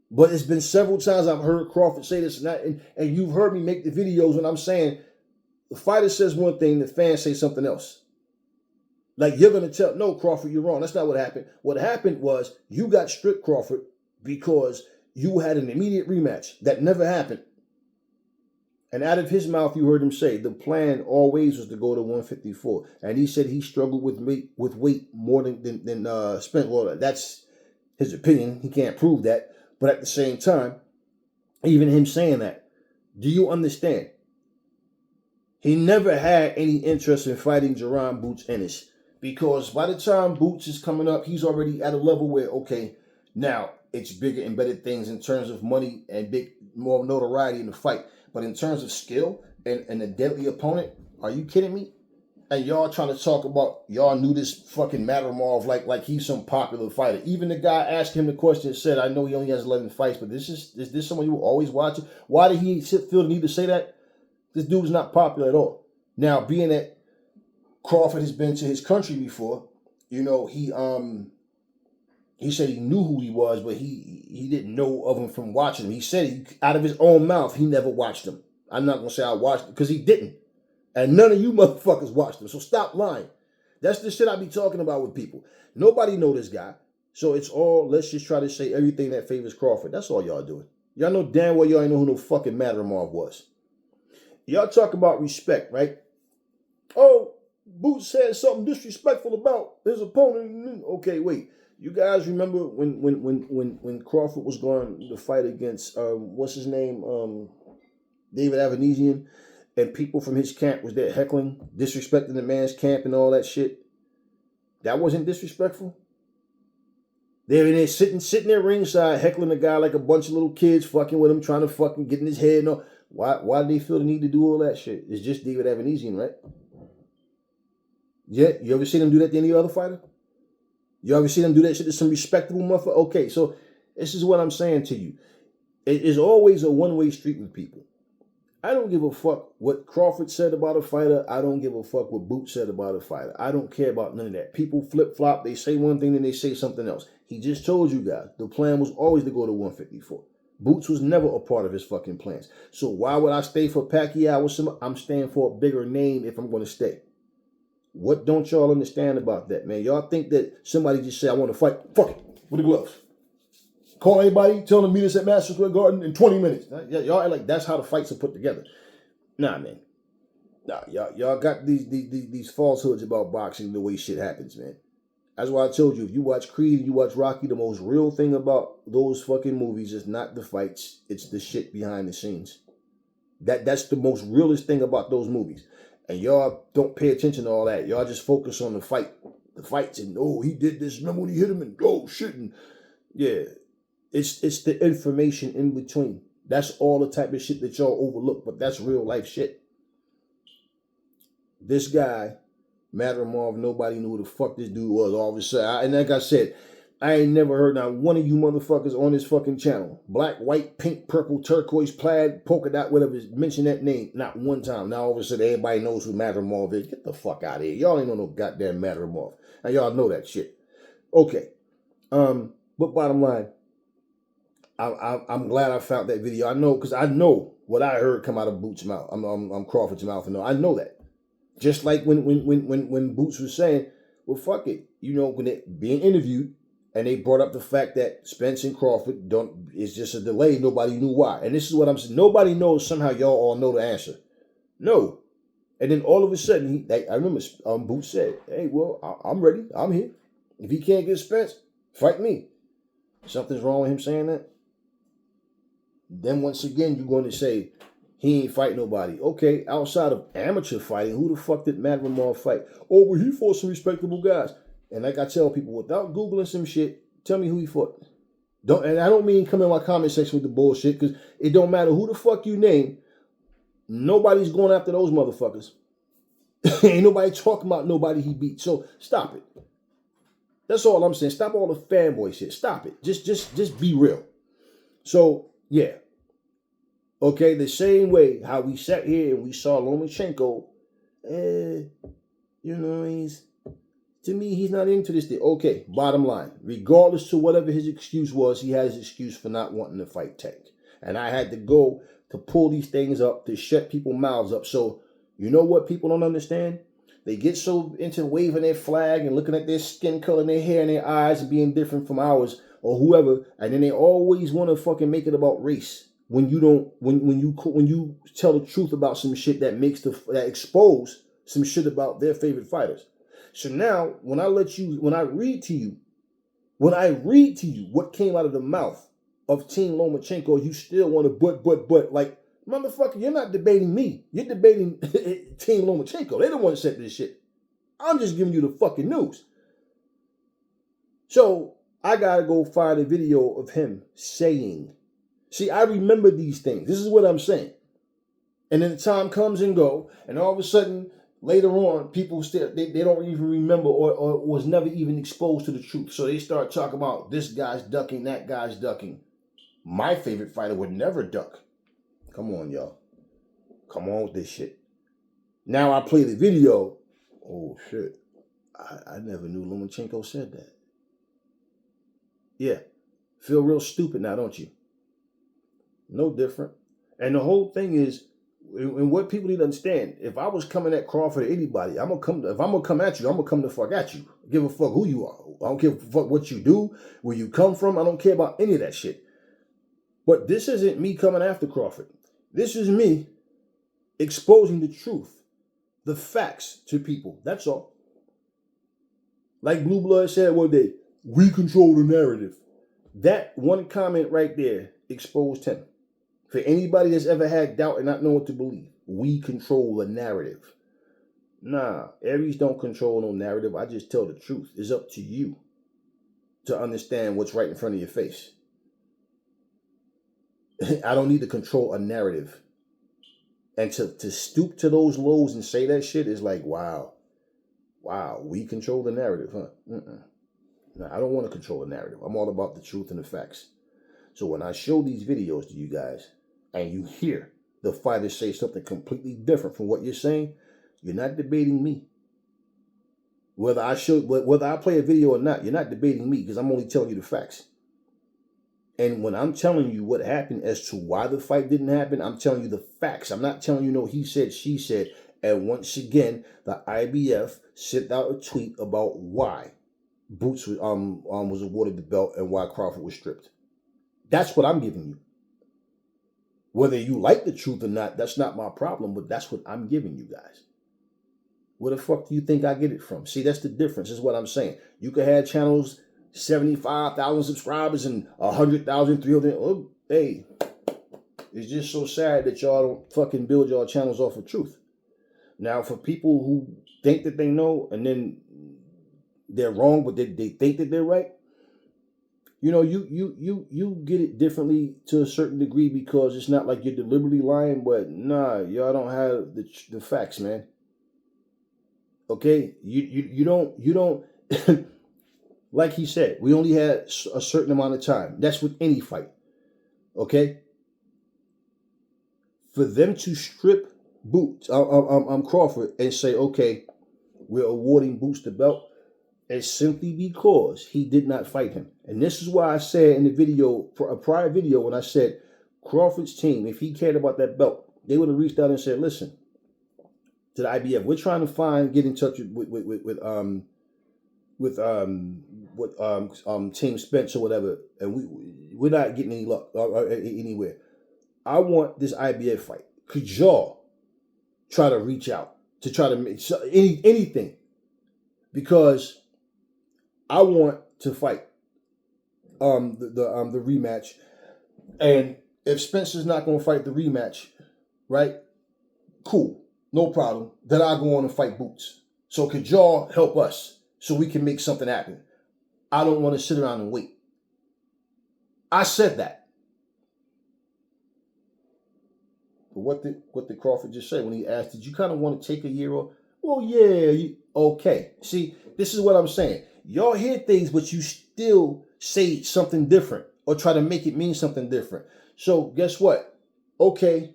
But it's been several times I've heard Crawford say this and that, and you've heard me make the videos when I'm saying the fighter says one thing, the fans say something else. Like, you're going to tell, no, Crawford, you're wrong. That's not what happened. What happened was you got stripped, Crawford, because you had an immediate rematch. That never happened. And out of his mouth, you heard him say the plan always was to go to 154. And he said he struggled with weight more than Spence. Well, that's his opinion. He can't prove that. But at the same time, even him saying that, do you understand? He never had any interest in fighting Jerron Boots Ennis, because by the time Boots is coming up, he's already at a level where, okay, now it's bigger and better things in terms of money and more notoriety in the fight. But in terms of skill and a deadly opponent, are you kidding me? And y'all trying to talk about, y'all knew this fucking Mattermov like he's some popular fighter. Even the guy asking him the question said, I know he only has 11 fights, but is this someone you will always watch? Why did he feel the need to say that? This dude's not popular at all. Now, being that Crawford has been to his country before, you know, he said he knew who he was, but he didn't know of him from watching him. He said out of his own mouth, he never watched him. I'm not going to say I watched him, because he didn't. And none of you motherfuckers watched him. So stop lying. That's the shit I be talking about with people. Nobody know this guy. So it's all, let's just try to say everything that favors Crawford. That's all y'all doing. Y'all know damn well y'all ain't know who no fucking Mattermov was. Y'all talk about respect, right? Oh, Boots said something disrespectful about his opponent. Okay, wait. You guys remember when Crawford was going to fight against what's his name? David Avanesian, and people from his camp was there heckling, disrespecting the man's camp and all that shit. That wasn't disrespectful. They were there sitting there ringside, heckling the guy like a bunch of little kids, fucking with him, trying to fucking get in his head and all. Why did they feel the need to do all that shit? It's just David Avanesian, right? Yeah, you ever seen him do that to any other fighter? You ever seen him do that shit to some respectable motherfucker? Okay, so this is what I'm saying to you. It is always a one-way street with people. I don't give a fuck what Crawford said about a fighter. I don't give a fuck what Boots said about a fighter. I don't care about none of that. People flip-flop. They say one thing, then they say something else. He just told you guys the plan was always to go to 154. Boots was never a part of his fucking plans. So why would I stay for Pacquiao with somebody? I'm staying for a bigger name if I'm going to stay. What don't y'all understand about that, man? Y'all think that somebody just say, I want to fight. Fuck it. With the gloves. Call anybody, tell them to meet us at Madison Square Garden in 20 minutes. Y'all act like that's how the fights are put together. Nah, man. Nah, y'all got these falsehoods about boxing, the way shit happens, man. That's why I told you, if you watch Creed and you watch Rocky, the most real thing about those fucking movies is not the fights. It's the shit behind the scenes. That's the most realest thing about those movies. And y'all don't pay attention to all that. Y'all just focus on the fights, and oh, he did this. Remember when he hit him, and oh shit, and yeah. It's the information in between. That's all the type of shit that y'all overlook, but that's real life shit. This guy, Mattermov, nobody knew who the fuck this dude was all of a sudden. And like I said, I ain't never heard not one of you motherfuckers on this fucking channel. Black, white, pink, purple, turquoise, plaid, polka dot, whatever, mention that name. Not one time. Now all of a sudden everybody knows who Mattermov is. Get the fuck out of here. Y'all ain't know no goddamn Mattermov. Now y'all know that shit. Okay. But bottom line, I'm glad I found that video. I know, because I know what I heard come out of Boots' mouth. I'm Crawford's mouth. I know that. Just like when Boots was saying, well, fuck it. You know, when they being interviewed and they brought up the fact that Spence and Crawford it's just a delay. Nobody knew why. And this is what I'm saying. Nobody knows. Somehow y'all all know the answer. No. And then all of a sudden, I remember Boots said, hey, well, I'm ready. I'm here. If he can't get Spence, fight me. Something's wrong with him saying that? Then once again, you're going to say, he ain't fight nobody. Okay, outside of amateur fighting, who the fuck did Matt Ramar fight? Oh, well, he fought some respectable guys. And like I tell people, without Googling some shit, tell me who he fought. And I don't mean come in my comment section with the bullshit, because it don't matter who the fuck you name. Nobody's going after those motherfuckers. Ain't nobody talking about nobody he beat. So stop it. That's all I'm saying. Stop all the fanboy shit. Stop it. Just be real. So, yeah. Okay, the same way how we sat here and we saw Lomachenko, to me, he's not into this thing. Okay, bottom line, regardless to whatever his excuse was, he had his excuse for not wanting to fight Tank. And I had to go to pull these things up, to shut people's mouths up. So, you know what people don't understand? They get so into waving their flag and looking at their skin color and their hair and their eyes and being different from ours or whoever, and then they always want to fucking make it about race. When you don't, when you tell the truth about some shit that that expose some shit about their favorite fighters. So now, when I read to you what came out of the mouth of Team Lomachenko, you still want to but like, motherfucker, you're not debating me. You're debating Team Lomachenko. They're the ones that said this shit. I'm just giving you the fucking news. So I gotta go find a video of him saying. See, I remember these things. This is what I'm saying. And then the time comes and go, and all of a sudden, later on, people still they don't even remember or was never even exposed to the truth. So they start talking about this guy's ducking, that guy's ducking. My favorite fighter would never duck. Come on, y'all. Come on with this shit. Now I play the video. Oh, shit. I never knew Lomachenko said that. Yeah. Feel real stupid now, don't you? No different. And the whole thing is, and what people need to understand, if I was coming at Crawford or anybody, if I'm gonna come at you, I'm gonna come the fuck at you. Give a fuck who you are. I don't give a fuck what you do, where you come from. I don't care about any of that shit. But this isn't me coming after Crawford. This is me exposing the truth, the facts to people. That's all. Like Blue Blood said one day, we control the narrative. That one comment right there exposed him. For anybody that's ever had doubt and not know what to believe, we control the narrative. Nah, Aries don't control no narrative. I just tell the truth. It's up to you to understand what's right in front of your face. I don't need to control a narrative. And to stoop to those lows and say that shit is like, wow, we control the narrative, huh? Nah, I don't want to control the narrative. I'm all about the truth and the facts. So when I show these videos to you guys, and you hear the fighters say something completely different from what you're saying, you're not debating me. Whether I play a video or not, you're not debating me, because I'm only telling you the facts. And when I'm telling you what happened as to why the fight didn't happen, I'm telling you the facts. I'm not telling you no he said, she said. And once again, the IBF sent out a tweet about why Boots was awarded the belt and why Crawford was stripped. That's what I'm giving you. Whether you like the truth or not, that's not my problem, but that's what I'm giving you guys. Where the fuck do you think I get it from? See, that's the difference, is what I'm saying. You could have channels, 75,000 subscribers and 100,000, 300. Oh, hey, it's just so sad that y'all don't fucking build y'all channels off of truth. Now, for people who think that they know and then they're wrong, but they think that they're right, you know, you get it differently to a certain degree, because it's not like you're deliberately lying, but nah, y'all don't have the facts, man. Okay? You don't like he said, we only had a certain amount of time. That's with any fight. Okay? For them to strip Boots, Crawford, and say, okay, we're awarding Boots the belt, It's simply because he did not fight him. And this is why I said in the video, for a prior video, when I said Crawford's team, if he cared about that belt, they would have reached out and said, listen, to the IBF, we're trying to get in touch with Team Spence or whatever, and we're not getting any luck or anywhere. I want this IBF fight. Could y'all try to reach out to try to make anything? Because I want to fight the rematch, and if Spencer's not going to fight the rematch, right? Cool, no problem. Then I'll go on and fight Boots. So could y'all help us so we can make something happen? I don't want to sit around and wait. I said that. But what did Crawford just say when he asked, did you kind of want to take a year off? Well, yeah, okay. See, this is what I'm saying. Y'all hear things, but you still say something different or try to make it mean something different. So guess what? Okay.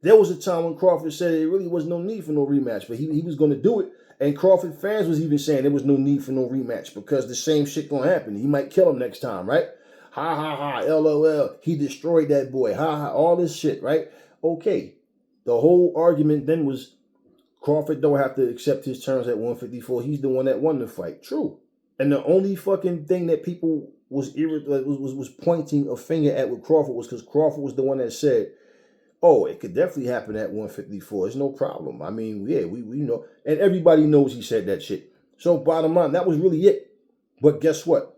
There was a time when Crawford said there really was no need for no rematch, but he was going to do it. And Crawford fans was even saying there was no need for no rematch because the same shit going to happen. He might kill him next time, right? Ha, ha, ha, LOL. He destroyed that boy. Ha, ha, all this shit, right? Okay. The whole argument then was Crawford don't have to accept his terms at 154. He's the one that won the fight. True. And the only fucking thing that people was pointing a finger at with Crawford was because Crawford was the one that said, oh, it could definitely happen at 154. It's no problem. I mean, yeah, we know. And everybody knows he said that shit. So bottom line, that was really it. But guess what?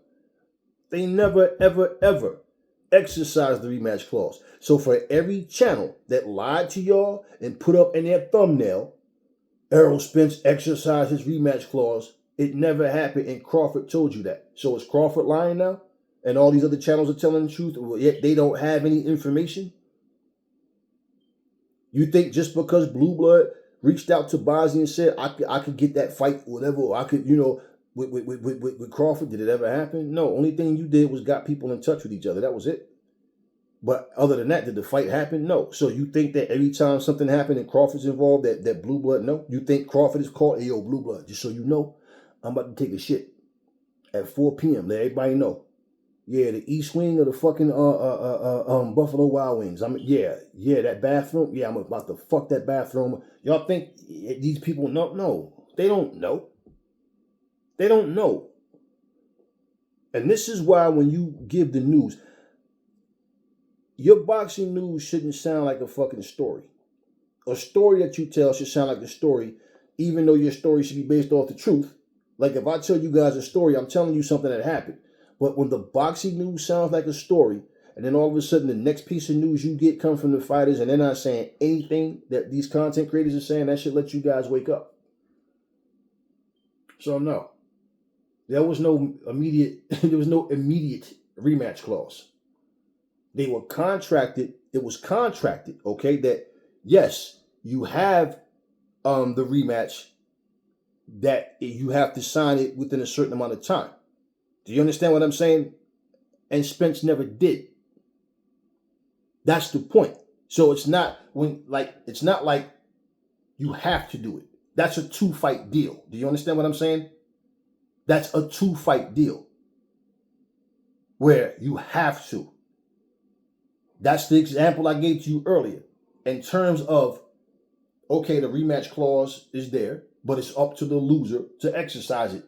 They never, ever, ever exercised the rematch clause. So for every channel that lied to y'all and put up in their thumbnail, Errol Spence exercised his rematch clause, it never happened, and Crawford told you that. So is Crawford lying now? And all these other channels are telling the truth, yet they don't have any information? You think just because Blue Blood reached out to Bozzy and said, I could get that fight, whatever, or I could, with Crawford, did it ever happen? No, only thing you did was got people in touch with each other. That was it. But other than that, did the fight happen? No. So you think that every time something happened and Crawford's involved, that Blue Blood, no? You think Crawford is called, hey, yo, Blue Blood, just so you know, I'm about to take a shit at 4 p.m. Let everybody know. Yeah, the East Wing of the fucking Buffalo Wild Wings. That bathroom. Yeah, I'm about to fuck that bathroom. Y'all think these people know? No, they don't know. They don't know. And this is why when you give the news, your boxing news shouldn't sound like a fucking story. A story that you tell should sound like a story, even though your story should be based off the truth. Like if I tell you guys a story, I'm telling you something that happened. But when the boxing news sounds like a story, and then all of a sudden the next piece of news you get comes from the fighters and they're not saying anything that these content creators are saying, that should let you guys wake up. So no. There was no immediate rematch clause. They were contracted. It was contracted, okay, that yes, you have the rematch, that you have to sign it within a certain amount of time. Do you understand what I'm saying? And Spence never did. That's the point. So it's not like you have to do it. That's a 2-fight deal. Do you understand what I'm saying? That's a 2-fight deal where you have to. That's the example I gave to you earlier in terms of, okay, the rematch clause is there, but it's up to the loser to exercise it.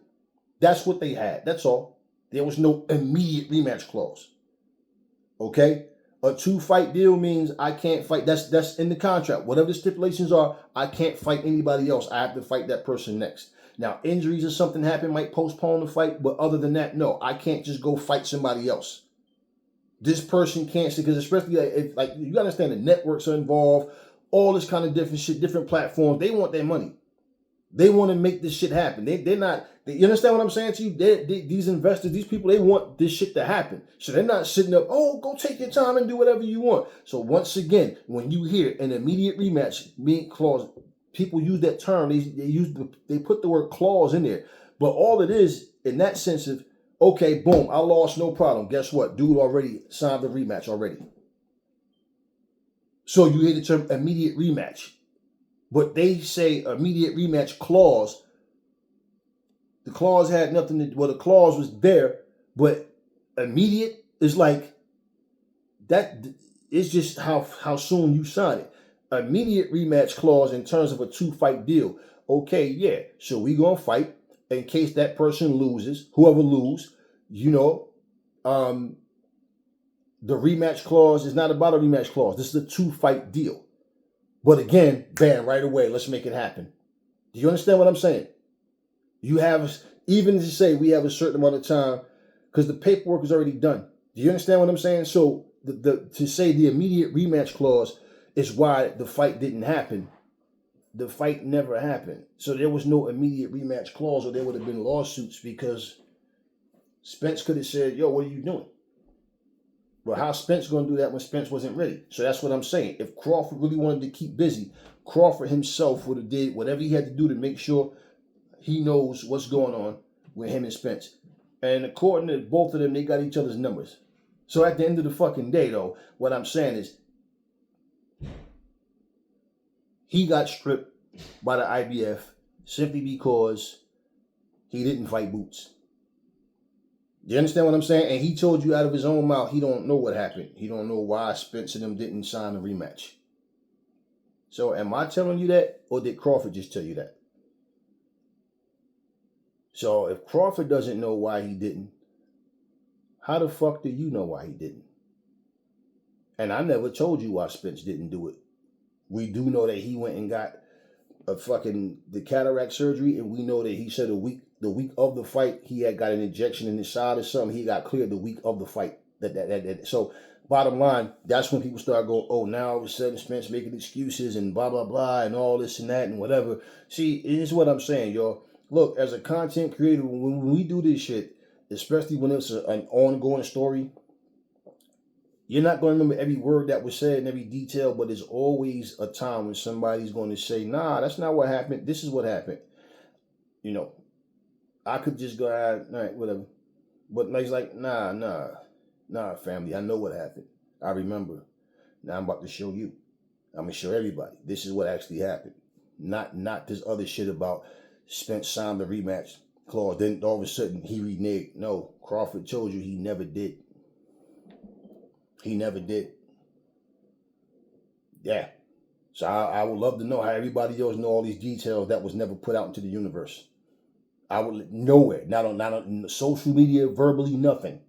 That's what they had. That's all. There was no immediate rematch clause. Okay? A 2-fight deal means I can't fight. That's in the contract. Whatever the stipulations are, I can't fight anybody else. I have to fight that person next. Now, injuries or something happen might postpone the fight, but other than that, no, I can't just go fight somebody else. This person can't, because especially like you gotta understand the networks are involved, all this kind of different shit, different platforms. They want their money. They want to make this shit happen. They're not. You understand what I'm saying to you? These investors, these people, they want this shit to happen. So they're not sitting up, oh, go take your time and do whatever you want. So once again, when you hear an immediate rematch being clause, people use that term. They put the word clause in there. But all it is, in that sense of, okay, boom, I lost, no problem. Guess what? Dude already signed the rematch already. So you hear the term immediate rematch. But they say immediate rematch clause The clause had nothing to, well, the clause was there, but immediate is like, that is just how soon you sign it. Immediate rematch clause in terms of a 2-fight deal. Okay, yeah, so we gonna fight in case that person loses, whoever lose, you know, the rematch clause is not about a rematch clause. This is a 2-fight deal. But again, bam, right away, let's make it happen. Do you understand what I'm saying? You have, even to say we have a certain amount of time, because the paperwork is already done. Do you understand what I'm saying? So to say the immediate rematch clause is why the fight didn't happen. The fight never happened. So there was no immediate rematch clause, or there would have been lawsuits, because Spence could have said, yo, what are you doing? Well, how's Spence going to do that when Spence wasn't ready? So that's what I'm saying. If Crawford really wanted to keep busy, Crawford himself would have did whatever he had to do to make sure he knows what's going on with him and Spence. And according to both of them, they got each other's numbers. So at the end of the fucking day, though, what I'm saying is he got stripped by the IBF simply because he didn't fight Boots. You understand what I'm saying? And he told you out of his own mouth he don't know what happened. He don't know why Spence and them didn't sign a rematch. So am I telling you that, or did Crawford just tell you that? So if Crawford doesn't know why he didn't, how the fuck do you know why he didn't? And I never told you why Spence didn't do it. We do know that he went and got the cataract surgery, and we know that he said the week of the fight he had got an injection in his side or something. He got cleared the week of the fight. So bottom line, that's when people start going, oh, now all of a sudden Spence making excuses and blah blah blah and all this and that and whatever. See, it's what I'm saying, y'all. Look, as a content creator, when we do this shit, especially when it's an ongoing story, you're not going to remember every word that was said and every detail, but there's always a time when somebody's going to say, nah, that's not what happened. This is what happened. You know, I could just go, all right, whatever. But he's like, nah, family, I know what happened. I remember. Now I'm about to show you. I'm going to show everybody. This is what actually happened. Not this other shit about Spence signed the rematch clause. Then all of a sudden he reneged. No, Crawford told you he never did. He never did. Yeah. So I would love to know how everybody else know all these details that was never put out into the universe. I would nowhere, not on social media, verbally, nothing.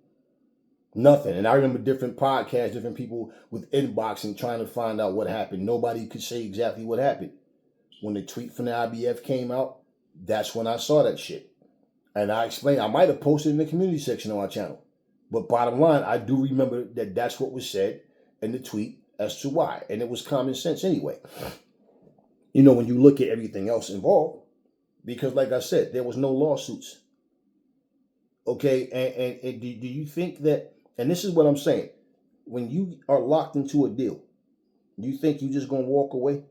And I remember different podcasts, different people with inboxing trying to find out what happened. Nobody could say exactly what happened. When the tweet from the IBF came out, that's when I saw that shit. And I explained, I might have posted in the community section on our channel. But bottom line, I do remember that that's what was said in the tweet as to why. And it was common sense anyway. You know, when you look at everything else involved, because like I said, there was no lawsuits. Okay, and do you think that, and this is what I'm saying, when you are locked into a deal, you think you just going to walk away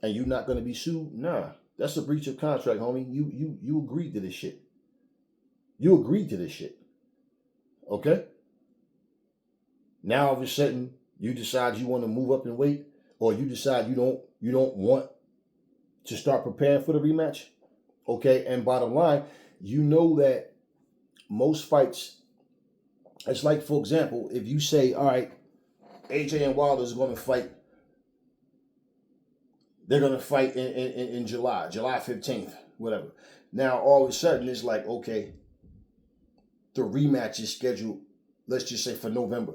and you're not going to be sued? Nah, that's a breach of contract, homie. You agreed to this shit. You agreed to this shit. Okay? Now all of a sudden, you decide you want to move up and wait, or you decide you don't want to start preparing for the rematch. Okay, and bottom line, you know that most fights, it's like, for example, if you say, all right, AJ and Wilder is going to fight, they're going to fight in July 15th, whatever. Now, all of a sudden, it's like, okay, the rematch is scheduled, let's just say for November.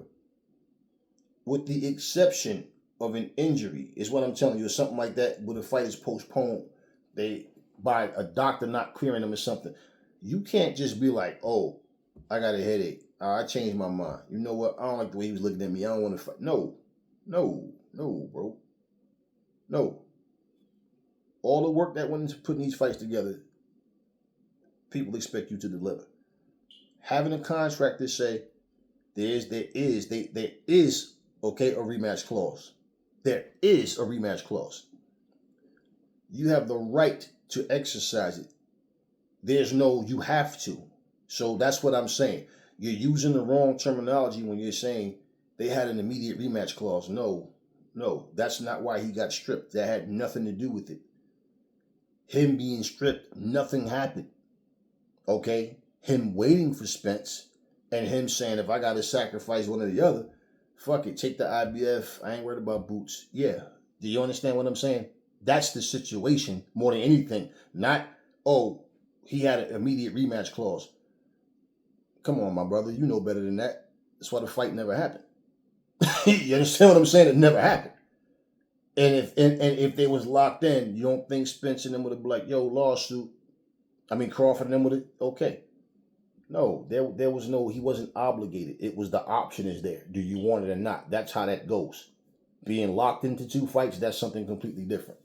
With the exception of an injury, is what I'm telling you, or something like that, where the fight is postponed, by a doctor not clearing them or something. You can't just be like, oh, I got a headache. I changed my mind. You know what? I don't like the way he was looking at me. I don't want to fight. No, bro. No. All the work that went into putting these fights together, people expect you to deliver. Having a contract to say there is okay, a rematch clause. There is a rematch clause. You have the right to exercise it. There's no you have to. So that's what I'm saying. You're using the wrong terminology when you're saying they had an immediate rematch clause. No, that's not why he got stripped. That had nothing to do with it. Him being stripped, nothing happened. Okay? Him waiting for Spence and him saying, if I got to sacrifice one or the other, fuck it, take the IBF. I ain't worried about Boots. Yeah. Do you understand what I'm saying? That's the situation more than anything. Not, oh, he had an immediate rematch clause. Come on, my brother. You know better than that. That's why the fight never happened. You understand what I'm saying? It never happened. And if they was locked in, you don't think Spence and them would have been like, yo, lawsuit. I mean, Crawford and them would have, okay. No, there was no, he wasn't obligated. It was the option is there. Do you want it or not? That's how that goes. Being locked into 2 fights, that's something completely different.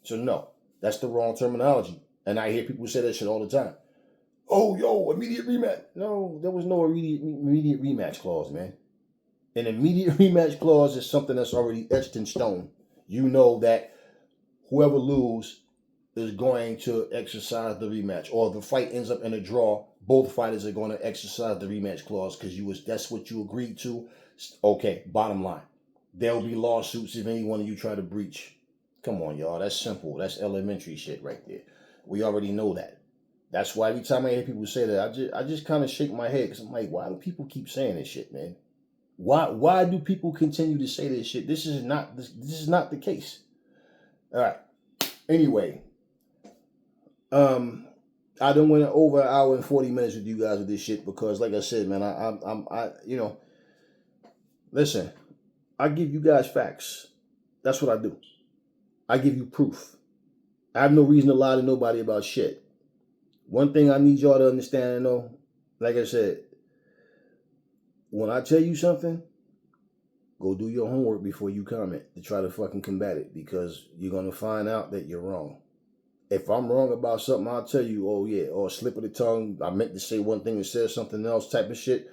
So no, that's the wrong terminology. And I hear people say that shit all the time. Oh, yo, immediate rematch. No, there was no immediate rematch clause, man. An immediate rematch clause is something that's already etched in stone. You know that whoever loses is going to exercise the rematch, or if the fight ends up in a draw, both fighters are going to exercise the rematch clause because that's what you agreed to. Okay, bottom line, there'll be lawsuits if any one of you try to breach. Come on, y'all, that's simple. That's elementary shit right there. We already know that. That's why every time I hear people say that, I just kind of shake my head because I'm like, why do people keep saying this shit, man? Why do people continue to say this shit? This is not the case. All right. Anyway, I done went over an hour and 40 minutes with you guys with this shit because, like I said, man, I listen, I give you guys facts. That's what I do. I give you proof. I have no reason to lie to nobody about shit. One thing I need y'all to understand and know, like I said, when I tell you something, go do your homework before you comment to try to fucking combat it because you're going to find out that you're wrong. If I'm wrong about something, I'll tell you, oh yeah, or slip of the tongue, I meant to say one thing and said something else type of shit.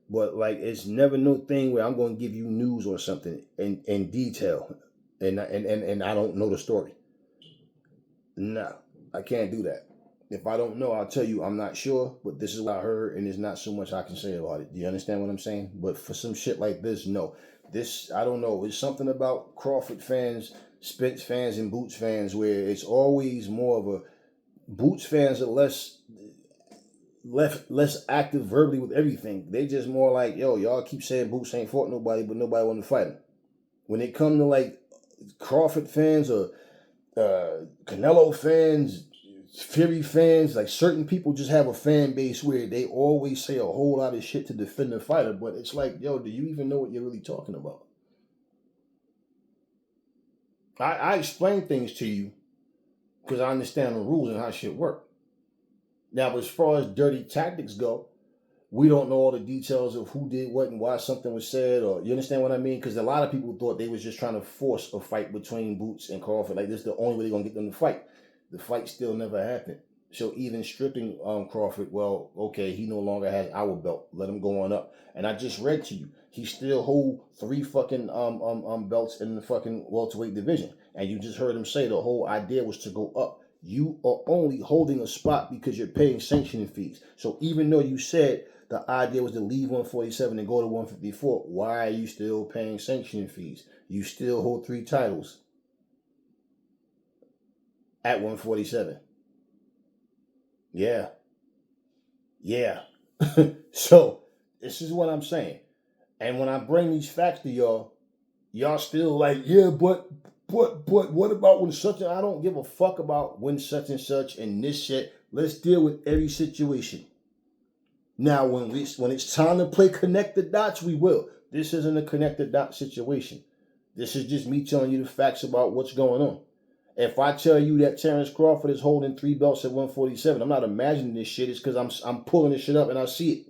But like, it's never no thing where I'm going to give you news or something in detail and I don't know the story. No, I can't do that. If I don't know, I'll tell you I'm not sure, but this is what I heard and there's not so much I can say about it. Do you understand what I'm saying? But for some shit like this, no. This, I don't know, it's something about Crawford fans, Spence fans, and Boots fans where it's always more of a, Boots fans are less active verbally with everything. They just more like, yo, y'all keep saying Boots ain't fought nobody, but nobody want to fight him. When it come to like Crawford fans or Canelo fans, Fury fans, like certain people just have a fan base where they always say a whole lot of shit to defend the fighter, but it's like, yo, do you even know what you're really talking about? I explain things to you because I understand the rules and how shit work. Now, as far as dirty tactics go, we don't know all the details of who did what and why something was said, or you understand what I mean? Because a lot of people thought they was just trying to force a fight between Boots and Crawford. Like, this is the only way they're going to get them to fight. The fight still never happened. So even stripping Crawford, well, okay, he no longer has our belt. Let him go on up. And I just read to you, he still hold 3 fucking belts in the fucking welterweight division. And you just heard him say the whole idea was to go up. You are only holding a spot because you're paying sanctioning fees. So even though you said the idea was to leave 147 and go to 154, why are you still paying sanctioning fees? You still hold 3 titles at 147. Yeah. So this is what I'm saying. And when I bring these facts to y'all, y'all still like, yeah, but what about when such and I don't give a fuck about when such and such and this shit. Let's deal with every situation. Now, when it's time to play connect the dots, we will. This isn't a connect the dots situation. This is just me telling you the facts about what's going on. If I tell you that Terrence Crawford is holding 3 belts at 147, I'm not imagining this shit. It's because I'm pulling this shit up and I see it.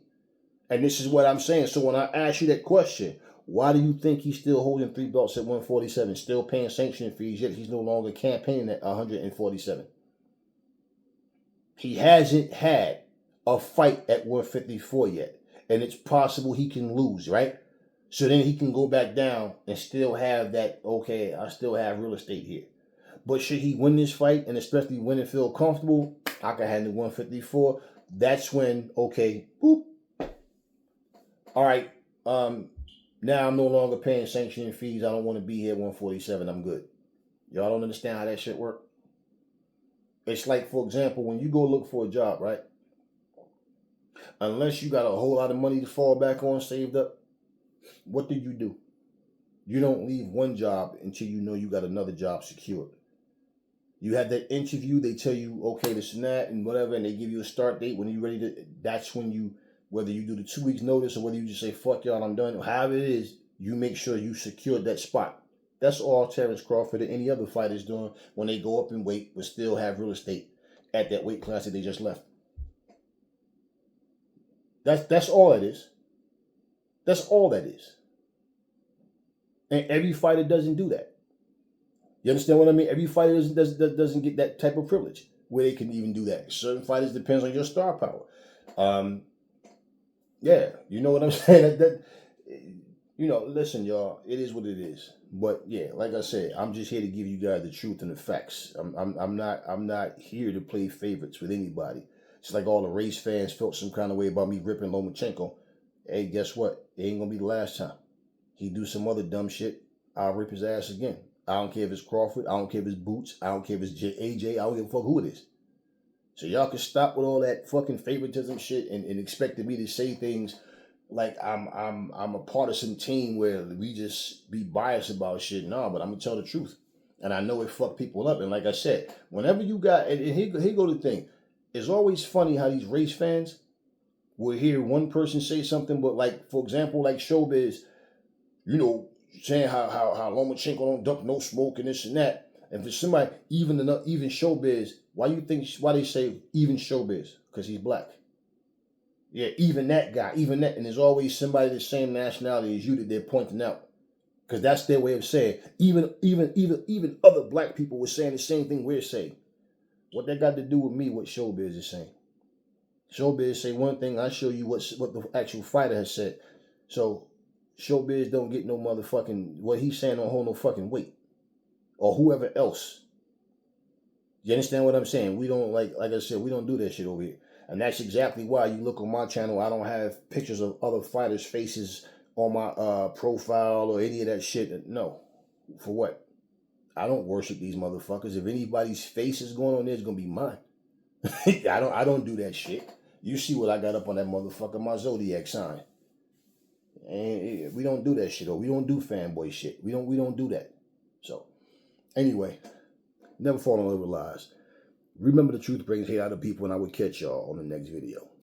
And this is what I'm saying. So when I ask you that question, why do you think he's still holding 3 belts at 147, still paying sanctioning fees, yet he's no longer campaigning at 147? He hasn't had a fight at 154 yet. And it's possible he can lose, right? So then he can go back down and still have that, okay, I still have real estate here. But should he win this fight, and especially win and feel comfortable, I can handle 154. That's when, okay, boop. All right, now I'm no longer paying sanctioning fees. I don't want to be here at 147. I'm good. Y'all don't understand how that shit work? It's like, for example, when you go look for a job, right? Unless you got a whole lot of money to fall back on saved up, what do? You don't leave one job until you know you got another job secured. You had that interview, they tell you, okay, this and that and whatever, and they give you a start date when you're ready to, that's when you, whether you do the 2 weeks notice or whether you just say, fuck y'all, I'm done, however it is, you make sure you secured that spot. That's all Terrence Crawford and any other fighter's doing when they go up in weight but still have real estate at that weight class that they just left. That's all it is. That's all that is. And every fighter doesn't do that. You understand what I mean? Every fighter doesn't get that type of privilege where they can even do that. Certain fighters depends on your star power. Yeah, you know what I'm saying? Listen, y'all, it is what it is. But yeah, like I said, I'm just here to give you guys the truth and the facts. I'm not here to play favorites with anybody. It's like all the race fans felt some kind of way about me ripping Lomachenko. Hey, guess what? It ain't gonna be the last time. He do some other dumb shit, I'll rip his ass again. I don't care if it's Crawford. I don't care if it's Boots. I don't care if it's AJ. I don't give a fuck who it is. So y'all can stop with all that fucking favoritism shit and expecting me to say things like I'm a partisan team where we just be biased about shit. No, but I'm gonna tell the truth. And I know it fucked people up. And like I said, whenever you got, and here go the thing. It's always funny how these race fans will hear one person say something, but like, for example, like Showbiz, saying how Lomachenko don't dump no smoke and this and that. And for somebody, even Showbiz, why they say even Showbiz? Because he's black. Yeah, even that guy, and there's always somebody the same nationality as you that they're pointing out. Because that's their way of saying, even other black people were saying the same thing we're saying. What that got to do with me, what Showbiz is saying? Showbiz say one thing, I show you what the actual fighter has said. So Showbiz don't get no motherfucking, what he's saying don't hold no fucking weight. Or whoever else. You understand what I'm saying? We don't, like I said, we don't do that shit over here. And that's exactly why you look on my channel, I don't have pictures of other fighters' faces on my profile or any of that shit. No. For what? I don't worship these motherfuckers. If anybody's face is going on there, it's going to be mine. I don't do that shit. You see what I got up on that motherfucker, my zodiac sign. And we don't do that shit, or we don't do fanboy shit. We don't do that. So, anyway, never fall in love with lies. Remember, the truth brings hate out of people, and I will catch y'all on the next video.